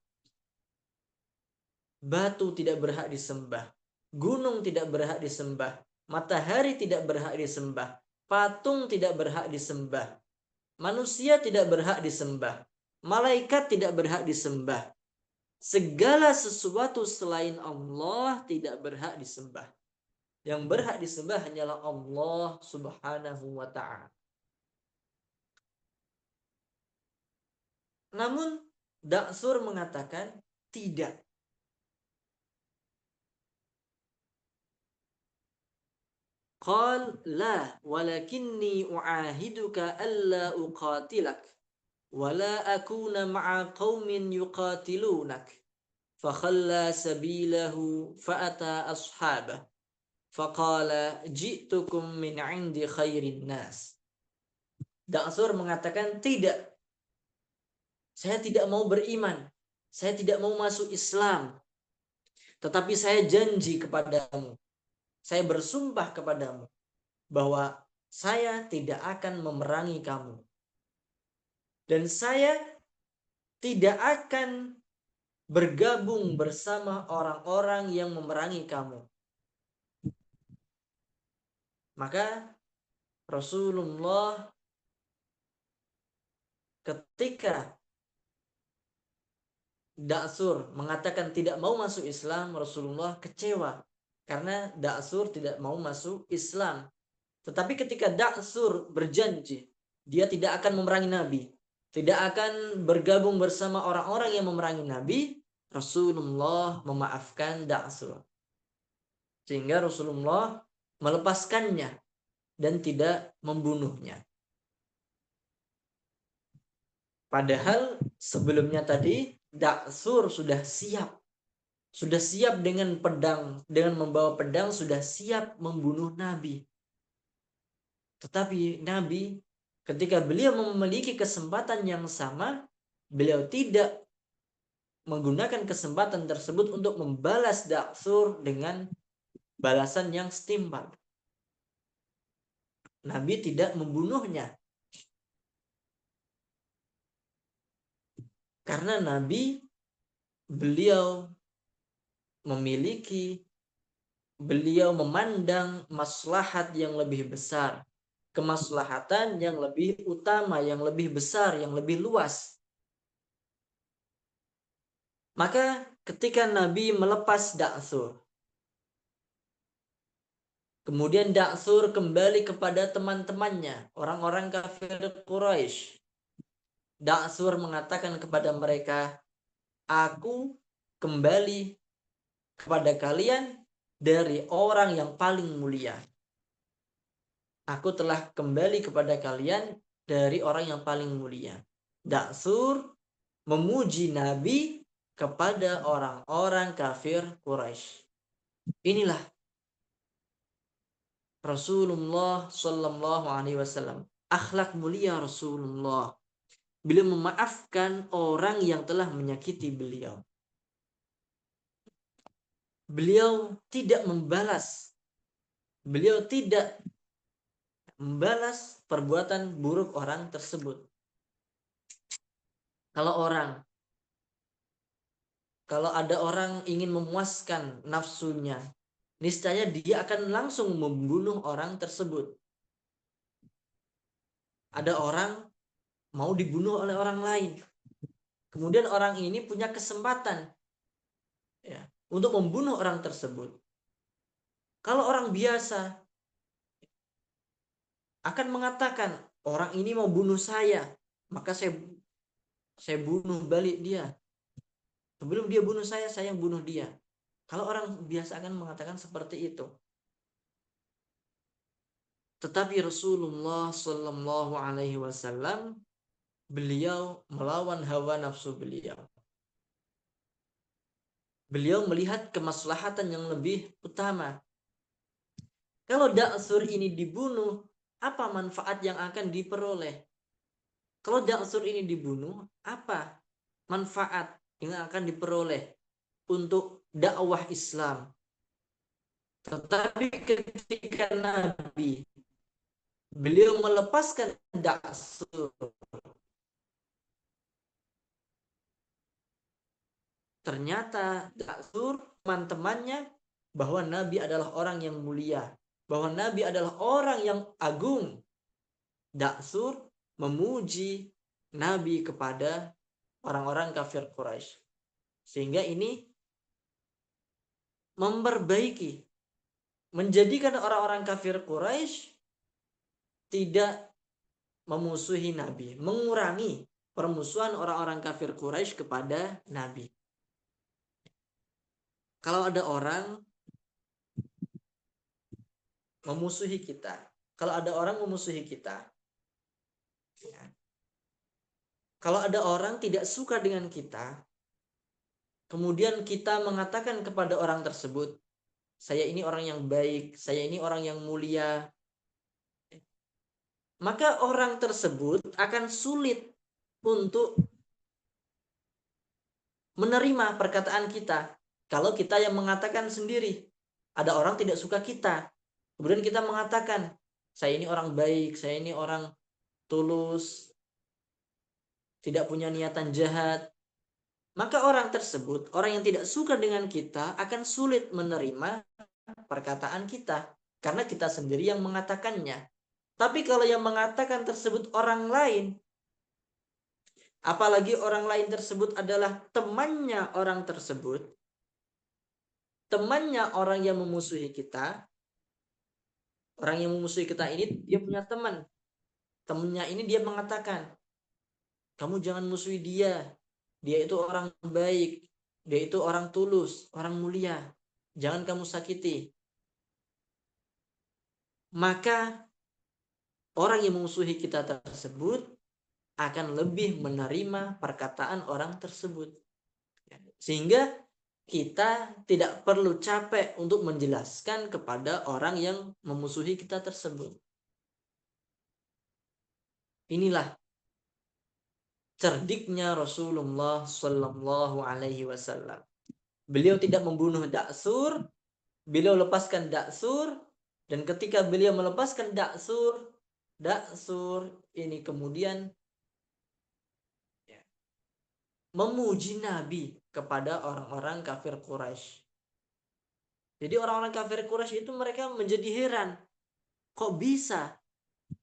Batu tidak berhak disembah, gunung tidak berhak disembah, matahari tidak berhak disembah, patung tidak berhak disembah, manusia tidak berhak disembah, malaikat tidak berhak disembah. Segala sesuatu selain Allah tidak berhak disembah. Yang berhak disembah hanyalah Allah Subhanahu wa ta'ala. Namun Da'sur mengatakan tidak. Qal la walakinni u'ahiduka alla uqatilak wala akuna ma'a qaumin yuqatilunak. Fakhalla sabilahu fa'ata ashabah faqala ji'tukum min 'indi khairin nas. Da'sur mengatakan tidak. Saya tidak mau beriman. Saya tidak mau masuk Islam. Tetapi saya janji kepadamu. Saya bersumpah kepadamu bahwa saya tidak akan memerangi kamu. Dan saya tidak akan bergabung bersama orang-orang yang memerangi kamu. Maka Rasulullah ketika Da'sur mengatakan tidak mau masuk Islam, Rasulullah kecewa karena Da'sur tidak mau masuk Islam. Tetapi ketika Da'sur berjanji dia tidak akan memerangi Nabi, tidak akan bergabung bersama orang-orang yang memerangi Nabi, Rasulullah memaafkan Da'sur. Sehingga Rasulullah melepaskannya dan tidak membunuhnya. Padahal sebelumnya tadi Da'sur sudah siap dengan pedang, dengan membawa pedang, sudah siap membunuh Nabi. Tetapi Nabi ketika beliau memiliki kesempatan yang sama, beliau tidak menggunakan kesempatan tersebut untuk membalas Da'sur dengan balasan yang setimpal. Nabi tidak membunuhnya. Karena Nabi, beliau memandang maslahat yang lebih besar, kemaslahatan yang lebih utama, yang lebih besar, yang lebih luas. Maka ketika Nabi melepas Da'sur, kemudian Da'sur kembali kepada teman-temannya, orang-orang kafir Quraisy. Da'sur mengatakan kepada mereka, aku kembali kepada kalian dari orang yang paling mulia. Aku telah kembali kepada kalian dari orang yang paling mulia. Da'sur memuji Nabi kepada orang-orang kafir Quraisy. Inilah Rasulullah Sallallahu Alaihi Wasallam. Akhlak mulia Rasulullah. Beliau memaafkan orang yang telah menyakiti beliau. Beliau tidak membalas. Beliau tidak membalas perbuatan buruk orang tersebut. Kalau ada orang ingin memuaskan nafsunya, niscaya dia akan langsung membunuh orang tersebut. Ada orang mau dibunuh oleh orang lain. Kemudian orang ini punya kesempatan untuk membunuh orang tersebut. Kalau orang biasa akan mengatakan, orang ini mau bunuh saya, maka saya bunuh balik dia. Sebelum dia bunuh saya yang bunuh dia. Kalau orang biasa akan mengatakan seperti itu. Tetapi Rasulullah Shallallahu Alaihi Wasallam, beliau melawan hawa nafsu beliau. Beliau melihat kemaslahatan yang lebih utama. Kalau Da'sur ini dibunuh, apa manfaat yang akan diperoleh? Kalau Da'sur ini dibunuh, apa manfaat yang akan diperoleh untuk dakwah Islam? Tetapi ketika Nabi beliau melepaskan Da'sur, ternyata Da'sur teman-temannya bahwa Nabi adalah orang yang mulia, bahwa Nabi adalah orang yang agung. Da'sur memuji Nabi kepada orang-orang kafir Quraisy, sehingga ini memperbaiki, menjadikan orang-orang kafir Quraisy tidak memusuhi Nabi, mengurangi permusuhan orang-orang kafir Quraisy kepada Nabi. Kalau ada orang memusuhi kita, kalau ada orang memusuhi kita, ya, kalau ada orang tidak suka dengan kita, kemudian kita mengatakan kepada orang tersebut, saya ini orang yang baik, saya ini orang yang mulia, maka orang tersebut akan sulit untuk menerima perkataan kita. Kalau kita yang mengatakan sendiri, ada orang tidak suka kita, kemudian kita mengatakan, saya ini orang baik, saya ini orang tulus, tidak punya niatan jahat, maka orang tersebut, orang yang tidak suka dengan kita, akan sulit menerima perkataan kita, karena kita sendiri yang mengatakannya. Tapi kalau yang mengatakan tersebut orang lain, apalagi orang lain tersebut adalah temannya orang tersebut, temannya orang yang memusuhi kita, orang yang memusuhi kita ini dia punya teman, temannya ini dia mengatakan, kamu jangan musuhi dia, dia itu orang baik, dia itu orang tulus, orang mulia, jangan kamu sakiti. Maka orang yang memusuhi kita tersebut akan lebih menerima perkataan orang tersebut. Sehingga kita tidak perlu capek untuk menjelaskan kepada orang yang memusuhi kita tersebut. Inilah cerdiknya Rasulullah Sallallahu Alaihi Wasallam. Beliau tidak membunuh Da'sur, beliau lepaskan Da'sur, dan ketika beliau melepaskan Da'sur ini kemudian memuji Nabi kepada orang-orang kafir Quraisy. Jadi orang-orang kafir Quraisy itu mereka menjadi heran, kok bisa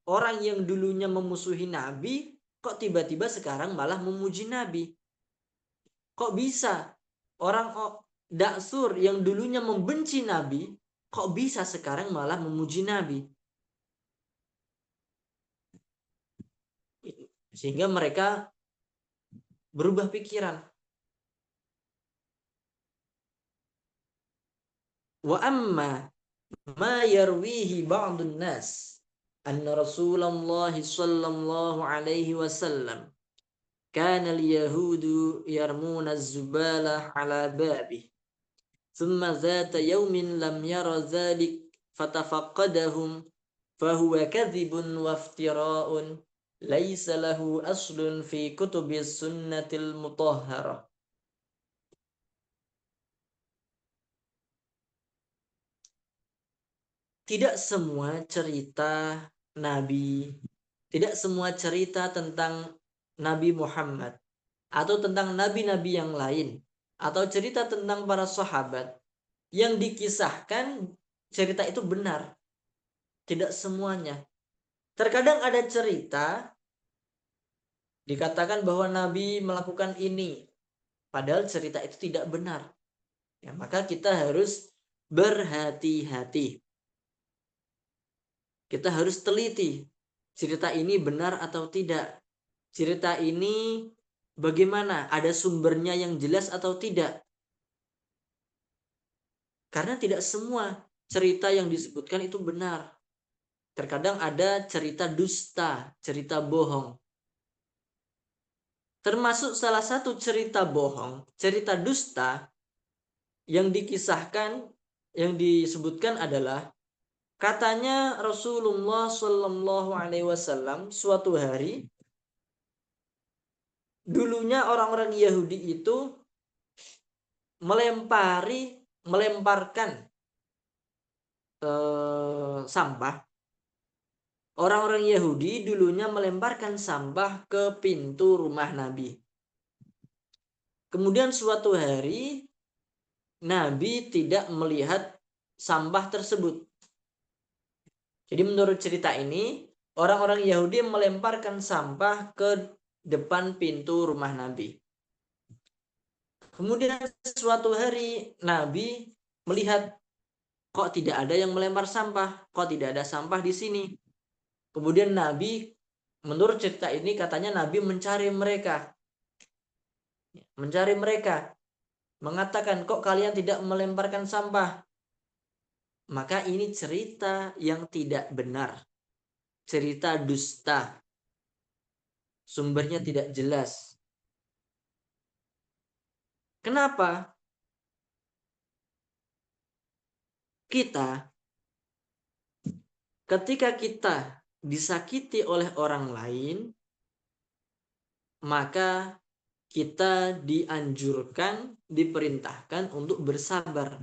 orang yang dulunya memusuhi Nabi, kok tiba-tiba sekarang malah memuji Nabi? Kok bisa orang Da'sur yang dulunya membenci Nabi, kok bisa sekarang malah memuji Nabi? Sehingga mereka berubah pikiran. Wa amma ma yarwihi ba'dun nas anna Rasulullah sallallahu alaihi wasallam kana al-yahudu yarmuna az-zubala ala babih thumma dhata yawmin lam yara dhalik fatafaqadahum fahuwa kadhibun wa iftira'un laisa lahu aslun fi kutubis sunnatil mutahharah. Tidak semua cerita Nabi, tidak semua cerita tentang Nabi Muhammad atau tentang nabi-nabi yang lain atau cerita tentang para sahabat yang dikisahkan cerita itu benar. Tidak semuanya. Terkadang ada cerita dikatakan bahwa Nabi melakukan ini, padahal cerita itu tidak benar. Ya, maka kita harus berhati-hati. Kita harus teliti cerita ini benar atau tidak. cerita ini bagaimana? Ada sumbernya yang jelas atau tidak? Karena tidak semua cerita yang disebutkan itu benar. Terkadang ada cerita dusta, cerita bohong. Termasuk salah satu cerita bohong, cerita dusta yang dikisahkan, yang disebutkan adalah katanya Rasulullah Shallallahu Alaihi Wasallam suatu hari dulunya orang-orang Yahudi itu melemparkan sampah. Orang-orang Yahudi dulunya melemparkan sampah ke pintu rumah Nabi. Kemudian suatu hari Nabi tidak melihat sampah tersebut. Jadi menurut cerita ini, orang-orang Yahudi melemparkan sampah ke depan pintu rumah Nabi. Kemudian suatu hari Nabi melihat, kok tidak ada yang melempar sampah, kok tidak ada sampah di sini. Kemudian Nabi, menurut cerita ini katanya Nabi mencari mereka, mengatakan, kok kalian tidak melemparkan sampah? Maka ini cerita yang tidak benar, cerita dusta, sumbernya tidak jelas. Kenapa? Ketika kita disakiti oleh orang lain, maka kita dianjurkan, diperintahkan untuk bersabar.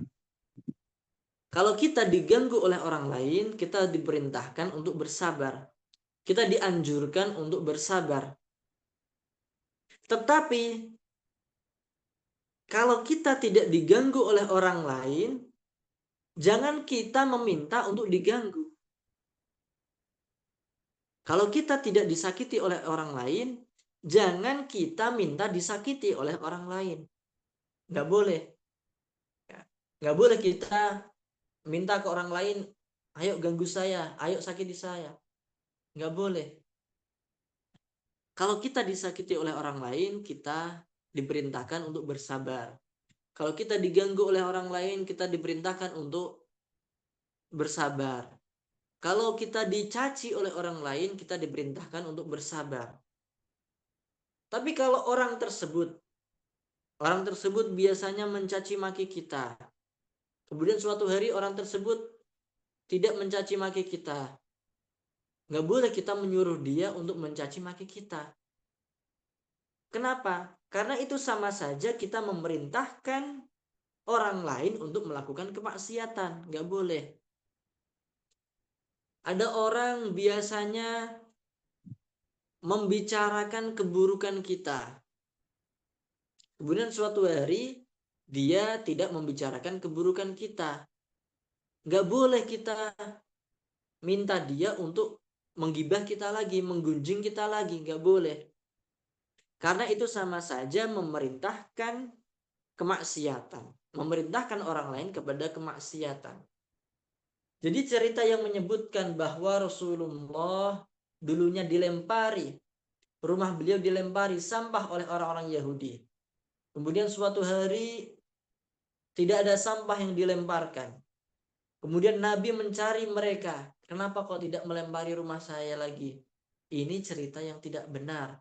Kalau kita diganggu oleh orang lain, kita diperintahkan untuk bersabar. Kita dianjurkan untuk bersabar. Tetapi kalau kita tidak diganggu oleh orang lain, jangan kita meminta untuk diganggu. Kalau kita tidak disakiti oleh orang lain, jangan kita minta disakiti oleh orang lain. Nggak boleh. Nggak boleh kita minta ke orang lain, ayo ganggu saya, ayo sakiti saya. Nggak boleh. Kalau kita disakiti oleh orang lain, kita diperintahkan untuk bersabar. Kalau kita diganggu oleh orang lain, kita diperintahkan untuk bersabar. Kalau kita dicaci oleh orang lain, kita diperintahkan untuk bersabar. Tapi kalau orang tersebut biasanya mencaci maki kita. Kemudian suatu hari orang tersebut tidak mencaci maki kita. Nggak boleh kita menyuruh dia untuk mencaci maki kita. Kenapa? Karena itu sama saja kita memerintahkan orang lain untuk melakukan kemaksiatan. Nggak boleh. Ada orang biasanya membicarakan keburukan kita. Kemudian suatu hari dia tidak membicarakan keburukan kita. Nggak boleh kita minta dia untuk menggibah kita lagi, menggunjing kita lagi. Nggak boleh. Karena itu sama saja memerintahkan kemaksiatan. Memerintahkan orang lain kepada kemaksiatan. Jadi cerita yang menyebutkan bahwa Rasulullah dulunya dilempari, rumah beliau dilempari sampah oleh orang-orang Yahudi. Kemudian suatu hari tidak ada sampah yang dilemparkan. Kemudian Nabi mencari mereka. Kenapa kok tidak melempari rumah saya lagi? Ini cerita yang tidak benar.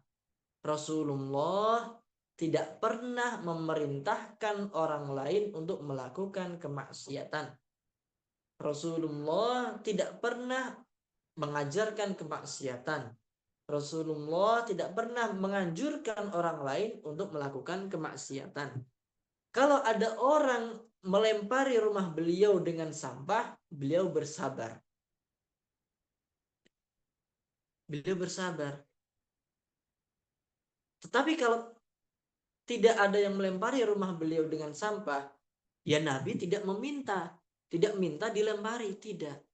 Rasulullah tidak pernah memerintahkan orang lain untuk melakukan kemaksiatan. Rasulullah tidak pernah mengajarkan kemaksiatan. Rasulullah tidak pernah menganjurkan orang lain untuk melakukan kemaksiatan. Kalau ada orang melempari rumah beliau dengan sampah, beliau bersabar. Beliau bersabar. Tetapi kalau tidak ada yang melempari rumah beliau dengan sampah, ya Nabi tidak minta dilempari, tidak.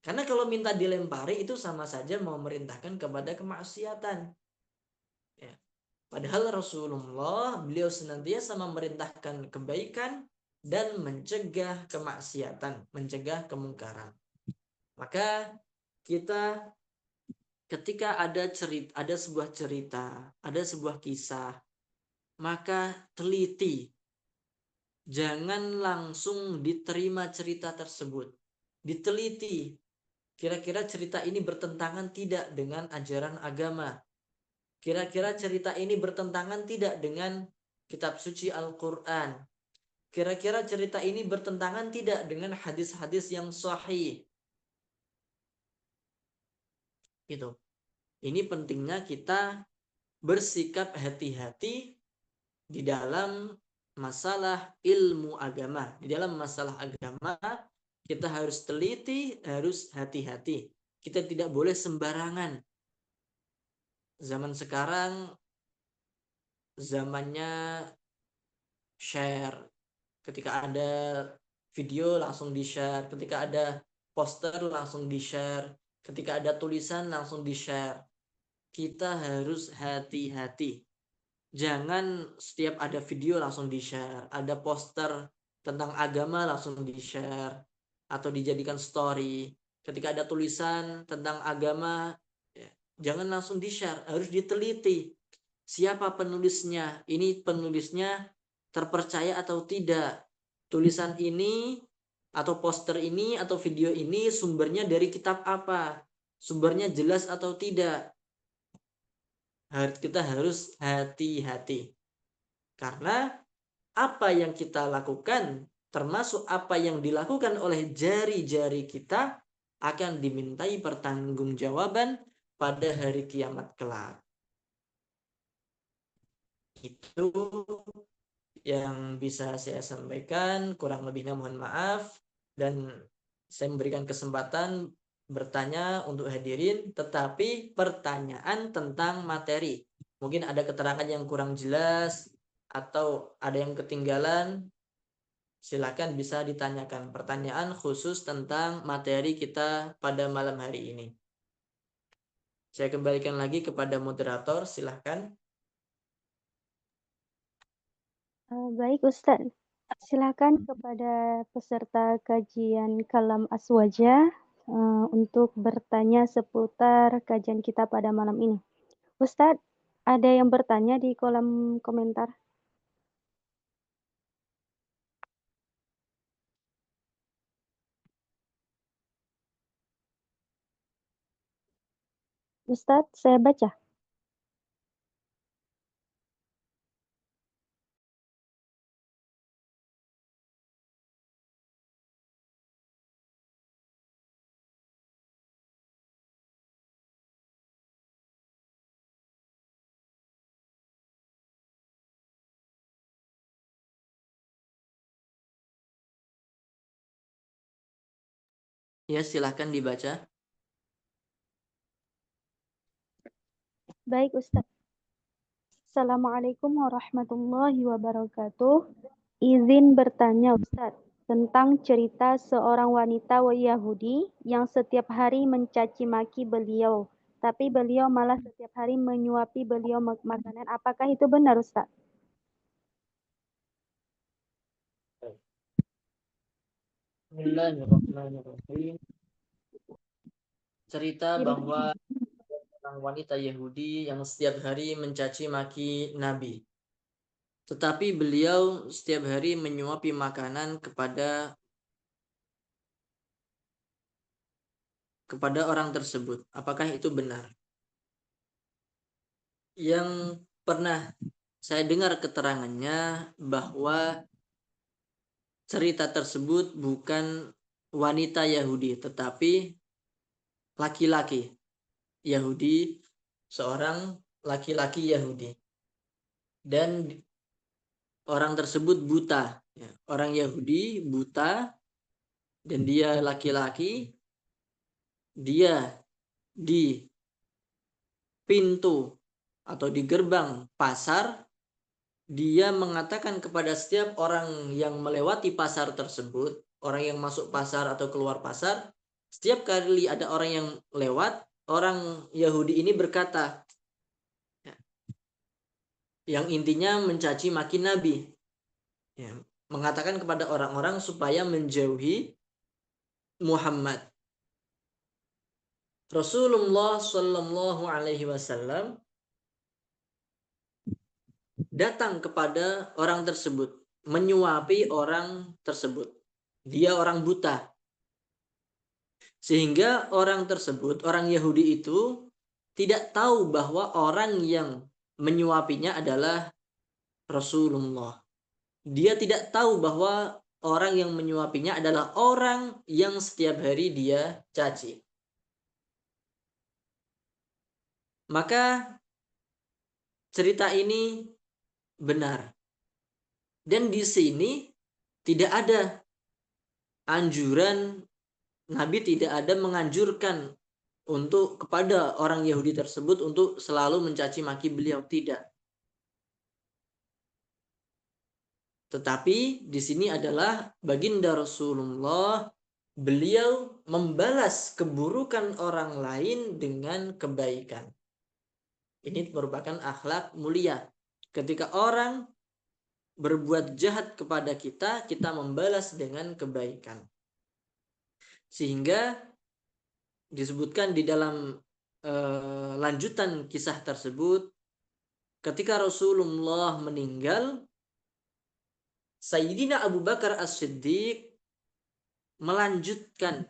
Karena kalau minta dilempari itu sama saja memerintahkan kepada kemaksiatan. Ya. Padahal Rasulullah beliau senantiasa memerintahkan kebaikan dan mencegah kemaksiatan, mencegah kemungkaran. Maka kita ketika ada sebuah cerita, ada sebuah kisah, maka teliti. Jangan langsung diterima cerita tersebut. Diteliti. Kira-kira cerita ini bertentangan tidak dengan ajaran agama? Kira-kira cerita ini bertentangan tidak dengan kitab suci Al-Quran? Kira-kira cerita ini bertentangan tidak dengan hadis-hadis yang sahih? Gitu. Ini pentingnya kita bersikap hati-hati di dalam masalah ilmu agama. Di dalam masalah agama, kita harus teliti, harus hati-hati. Kita tidak boleh sembarangan. Zaman sekarang, zamannya share. Ketika ada video langsung di-share. Ketika ada poster langsung di-share. Ketika ada tulisan langsung di-share. Kita harus hati-hati. Jangan setiap ada video langsung di-share, ada poster tentang agama langsung di-share atau dijadikan story. Ketika ada tulisan tentang agama, ya, jangan langsung di-share, harus diteliti. Siapa penulisnya? Ini penulisnya terpercaya atau tidak? Tulisan ini atau poster ini atau video ini sumbernya dari kitab apa? Sumbernya jelas atau tidak? Kita harus hati-hati. Karena apa yang kita lakukan, termasuk apa yang dilakukan oleh jari-jari kita, akan dimintai pertanggungjawaban pada hari kiamat kelak. Itu yang bisa saya sampaikan, kurang lebihnya mohon maaf, dan saya memberikan kesempatan bertanya untuk hadirin, tetapi pertanyaan tentang materi. Mungkin ada keterangan yang kurang jelas, atau ada yang ketinggalan, silakan bisa ditanyakan pertanyaan khusus tentang materi kita pada malam hari ini. Saya kembalikan lagi kepada moderator, silakan. Baik Ustaz, silakan kepada peserta kajian Kalam Aswaja untuk bertanya seputar kajian kita pada malam ini. Ustaz, ada yang bertanya di kolom komentar? Ustaz, saya baca. Ya, silakan dibaca. Baik Ustaz. Assalamualaikum warahmatullahi wabarakatuh. Izin bertanya Ustaz tentang cerita seorang wanita Yahudi yang setiap hari mencaci maki beliau, tapi beliau malah setiap hari menyuapi beliau makanan. Apakah itu benar Ustaz? Bismillahirrahmanirrahim. Cerita bahwa seorang wanita Yahudi yang setiap hari mencaci maki Nabi. Tetapi beliau setiap hari menyuapi makanan kepada orang tersebut. Apakah itu benar? Yang pernah saya dengar keterangannya bahwa cerita tersebut bukan wanita Yahudi, tetapi laki-laki Yahudi, seorang laki-laki Yahudi. Dan orang tersebut buta. Orang Yahudi buta dan dia laki-laki, dia di pintu atau di gerbang pasar, dia mengatakan kepada setiap orang yang melewati pasar tersebut, orang yang masuk pasar atau keluar pasar, setiap kali ada orang yang lewat, orang Yahudi ini berkata, yang intinya mencaci maki Nabi, mengatakan kepada orang-orang supaya menjauhi Muhammad. Rasulullah Shallallahu Alaihi Wasallam datang kepada orang tersebut, menyuapi orang tersebut. Dia orang buta. Sehingga orang tersebut, orang Yahudi itu tidak tahu bahwa orang yang menyuapinya adalah Rasulullah. Dia tidak tahu bahwa orang yang menyuapinya adalah orang yang setiap hari dia caci. Maka cerita ini benar. Dan di sini tidak ada anjuran, Nabi tidak ada menganjurkan untuk kepada orang Yahudi tersebut untuk selalu mencaci maki beliau, tidak. Tetapi di sini adalah baginda Rasulullah, beliau membalas keburukan orang lain dengan kebaikan. Ini merupakan akhlak mulia. Ketika orang berbuat jahat kepada kita, kita membalas dengan kebaikan. Sehingga disebutkan di dalam lanjutan kisah tersebut, ketika Rasulullah meninggal, Sayyidina Abu Bakar As-Siddiq melanjutkan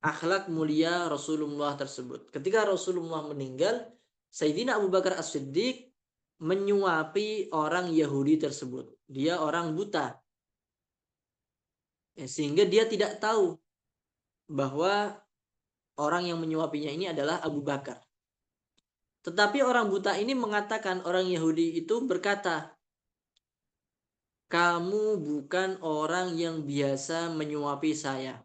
akhlak mulia Rasulullah tersebut. Ketika Rasulullah meninggal, Sayyidina Abu Bakar As-Siddiq menyuapi orang Yahudi tersebut. Dia orang buta. Sehingga dia tidak tahu bahwa orang yang menyuapinya ini adalah Abu Bakar. Tetapi orang buta ini mengatakan, orang Yahudi itu berkata, kamu bukan orang yang biasa menyuapi saya.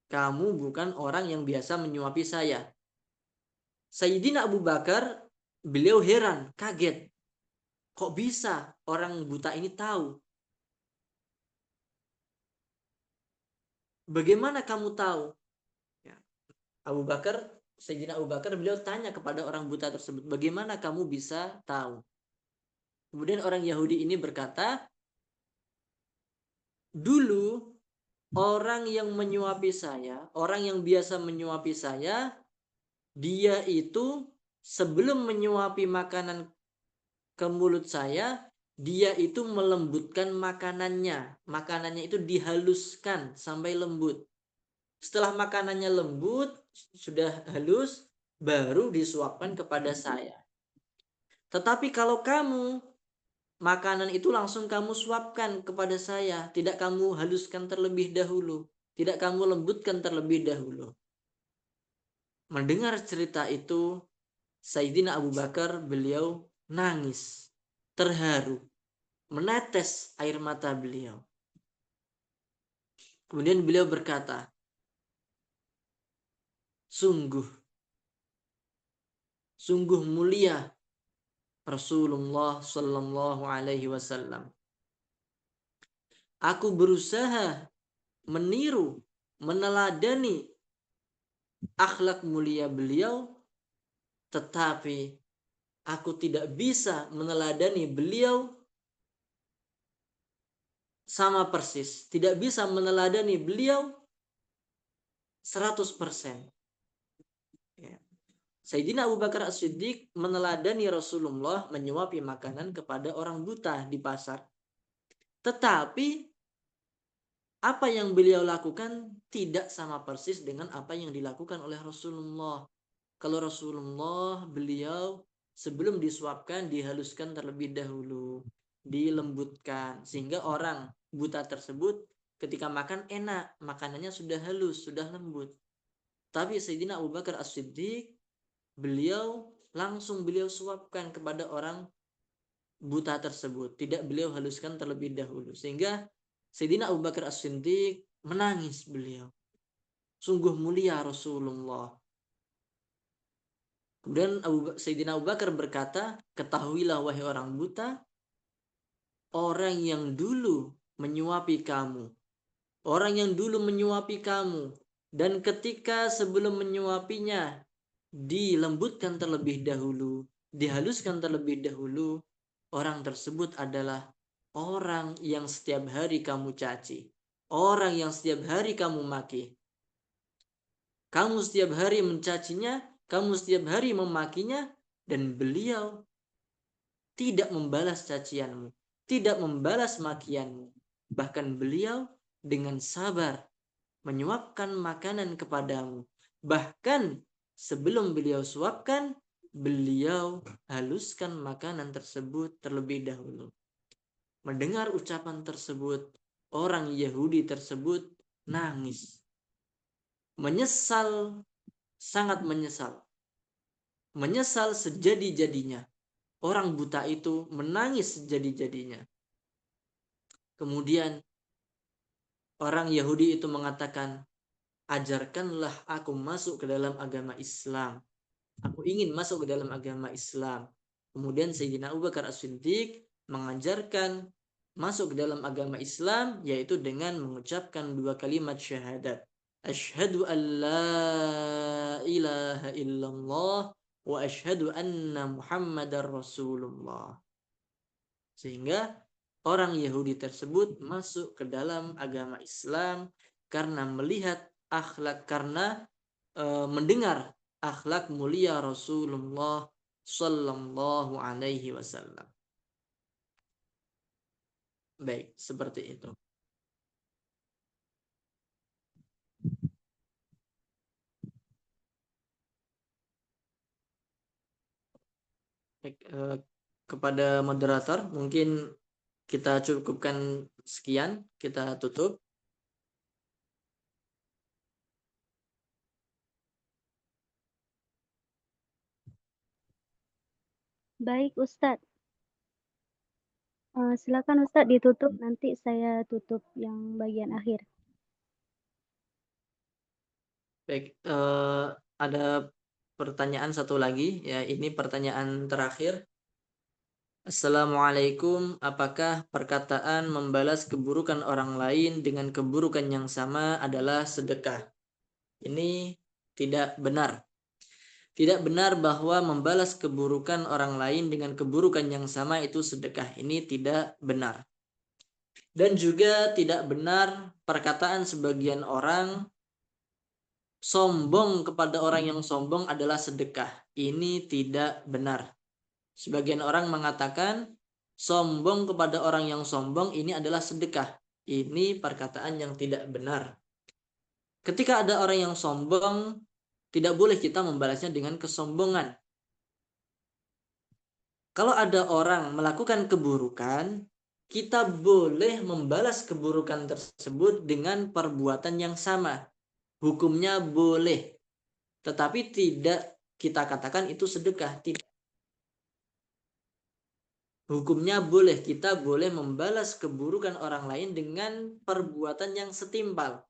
Kamu bukan orang yang biasa menyuapi saya. Sayyidina Abu Bakar, beliau heran, kaget. Kok bisa orang buta ini tahu? Bagaimana kamu tahu? Ya. Sayyidina Abu Bakar, beliau tanya kepada orang buta tersebut, bagaimana kamu bisa tahu? Kemudian orang Yahudi ini berkata, dulu orang yang menyuapi saya, orang yang biasa menyuapi saya, dia itu sebelum menyuapi makanan ke mulut saya, dia itu melembutkan makanannya. Makanannya itu dihaluskan sampai lembut. Setelah makanannya lembut, sudah halus, baru disuapkan kepada saya. Tetapi kalau kamu, makanan itu langsung kamu suapkan kepada saya, tidak kamu haluskan terlebih dahulu, tidak kamu lembutkan terlebih dahulu. Mendengar cerita itu, Sayyidina Abu Bakar, beliau nangis, terharu, menetes air mata beliau. Kemudian beliau berkata, sungguh mulia Rasulullah Sallallahu Alaihi Wasallam. Aku berusaha meniru, meneladani akhlak mulia beliau, tetapi aku tidak bisa meneladani beliau sama persis, tidak bisa meneladani beliau 100%. Ya. Sayyidina Abu Bakar As-Siddiq meneladani Rasulullah menyuapi makanan kepada orang buta di pasar. Tetapi apa yang beliau lakukan tidak sama persis dengan apa yang dilakukan oleh Rasulullah. Kalau Rasulullah, beliau sebelum disuapkan dihaluskan terlebih dahulu, dilembutkan, sehingga orang buta tersebut ketika makan enak, makanannya sudah halus, sudah lembut. Tapi Sayyidina Abu Bakar As-Siddiq, beliau langsung beliau suapkan kepada orang buta tersebut, tidak beliau haluskan terlebih dahulu, sehingga Sayyidina Abu Bakar As-Siddiq menangis beliau. Sungguh mulia Rasulullah. Kemudian Sayyidina Abu Bakar berkata, ketahuilah wahai orang buta, orang yang dulu menyuapi kamu, orang yang dulu menyuapi kamu, dan ketika sebelum menyuapinya dilembutkan terlebih dahulu, dihaluskan terlebih dahulu, orang tersebut adalah orang yang setiap hari kamu caci, orang yang setiap hari kamu maki. Kamu setiap hari mencacinya, kamu setiap hari memakinya, dan beliau tidak membalas cacianmu, tidak membalas makianmu. Bahkan beliau dengan sabar menyuapkan makanan kepadamu. Bahkan sebelum beliau suapkan, beliau haluskan makanan tersebut terlebih dahulu. Mendengar ucapan tersebut, orang Yahudi tersebut nangis. Menyesal, sangat menyesal. Menyesal sejadi-jadinya. Orang buta itu menangis sejadi-jadinya. Kemudian orang Yahudi itu mengatakan, ajarkanlah aku masuk ke dalam agama Islam. Aku ingin masuk ke dalam agama Islam. Kemudian Sayyidina Abu Bakar As-Siddiq mengajarkan masuk ke dalam agama Islam, yaitu dengan mengucapkan 2 kalimat syahadat. Asyhadu an la ilaha illallah wa asyhadu anna Muhammadar Rasulullah. Sehingga orang Yahudi tersebut masuk ke dalam agama Islam karena melihat akhlak, karena mendengar akhlak mulia Rasulullah Sallallahu Alaihi Wasallam. Baik, seperti itu. Baik, kepada moderator mungkin kita cukupkan sekian, kita tutup. Baik, Ustadz. Silakan Ustadz ditutup, nanti saya tutup yang bagian akhir. Baik, ada pertanyaan satu lagi, ya ini pertanyaan terakhir. Assalamualaikum, apakah perkataan membalas keburukan orang lain dengan keburukan yang sama adalah sedekah? Ini tidak benar. Tidak benar bahwa membalas keburukan orang lain dengan keburukan yang sama itu sedekah. Ini tidak benar. Dan juga tidak benar perkataan sebagian orang sombong kepada orang yang sombong adalah sedekah. Ini tidak benar. Sebagian orang mengatakan sombong kepada orang yang sombong ini adalah sedekah. Ini perkataan yang tidak benar. Ketika ada orang yang sombong, tidak boleh kita membalasnya dengan kesombongan. Kalau ada orang melakukan keburukan, kita boleh membalas keburukan tersebut dengan perbuatan yang sama. Hukumnya boleh, tetapi tidak kita katakan itu sedekah. Tidak. Hukumnya boleh, kita boleh membalas keburukan orang lain dengan perbuatan yang setimpal.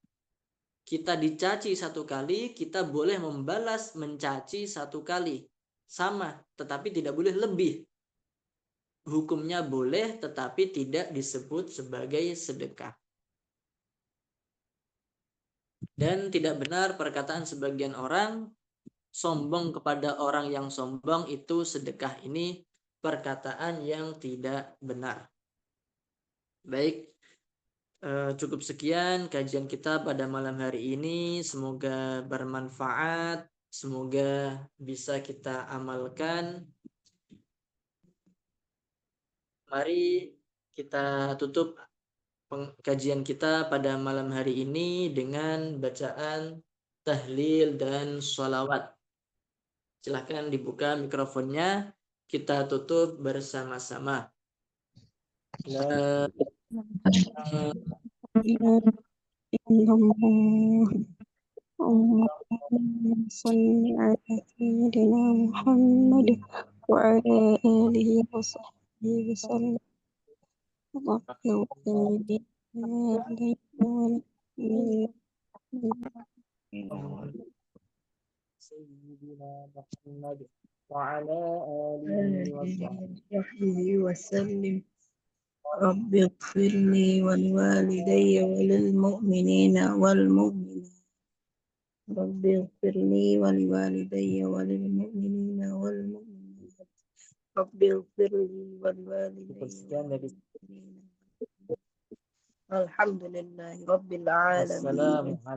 Kita dicaci 1 kali, kita boleh membalas mencaci 1 kali. Sama, tetapi tidak boleh lebih. Hukumnya boleh, tetapi tidak disebut sebagai sedekah. Dan tidak benar perkataan sebagian orang sombong kepada orang yang sombong itu sedekah. Ini perkataan yang tidak benar. Baik, cukup sekian kajian kita pada malam hari ini. Semoga bermanfaat, semoga bisa kita amalkan. Mari kita tutup kajian kita pada malam hari ini dengan bacaan tahlil dan sholawat. Silahkan dibuka mikrofonnya, kita tutup bersama-sama. La اللهم صل على سيدنا محمد وعلى آله وصحبه وسلم. رب اغفر لي سيدنا محمد وعلى آله وصحبه وسلم. رب اغفر لي ولوالدي وللمؤمنين والمؤمنات. رب اغفر لي ولوالدي وللمؤمنين والمؤمنات. رب اغفر لي ولوالدي والمؤمنين. الحمد لله رب العالمين. والسلام عليكم.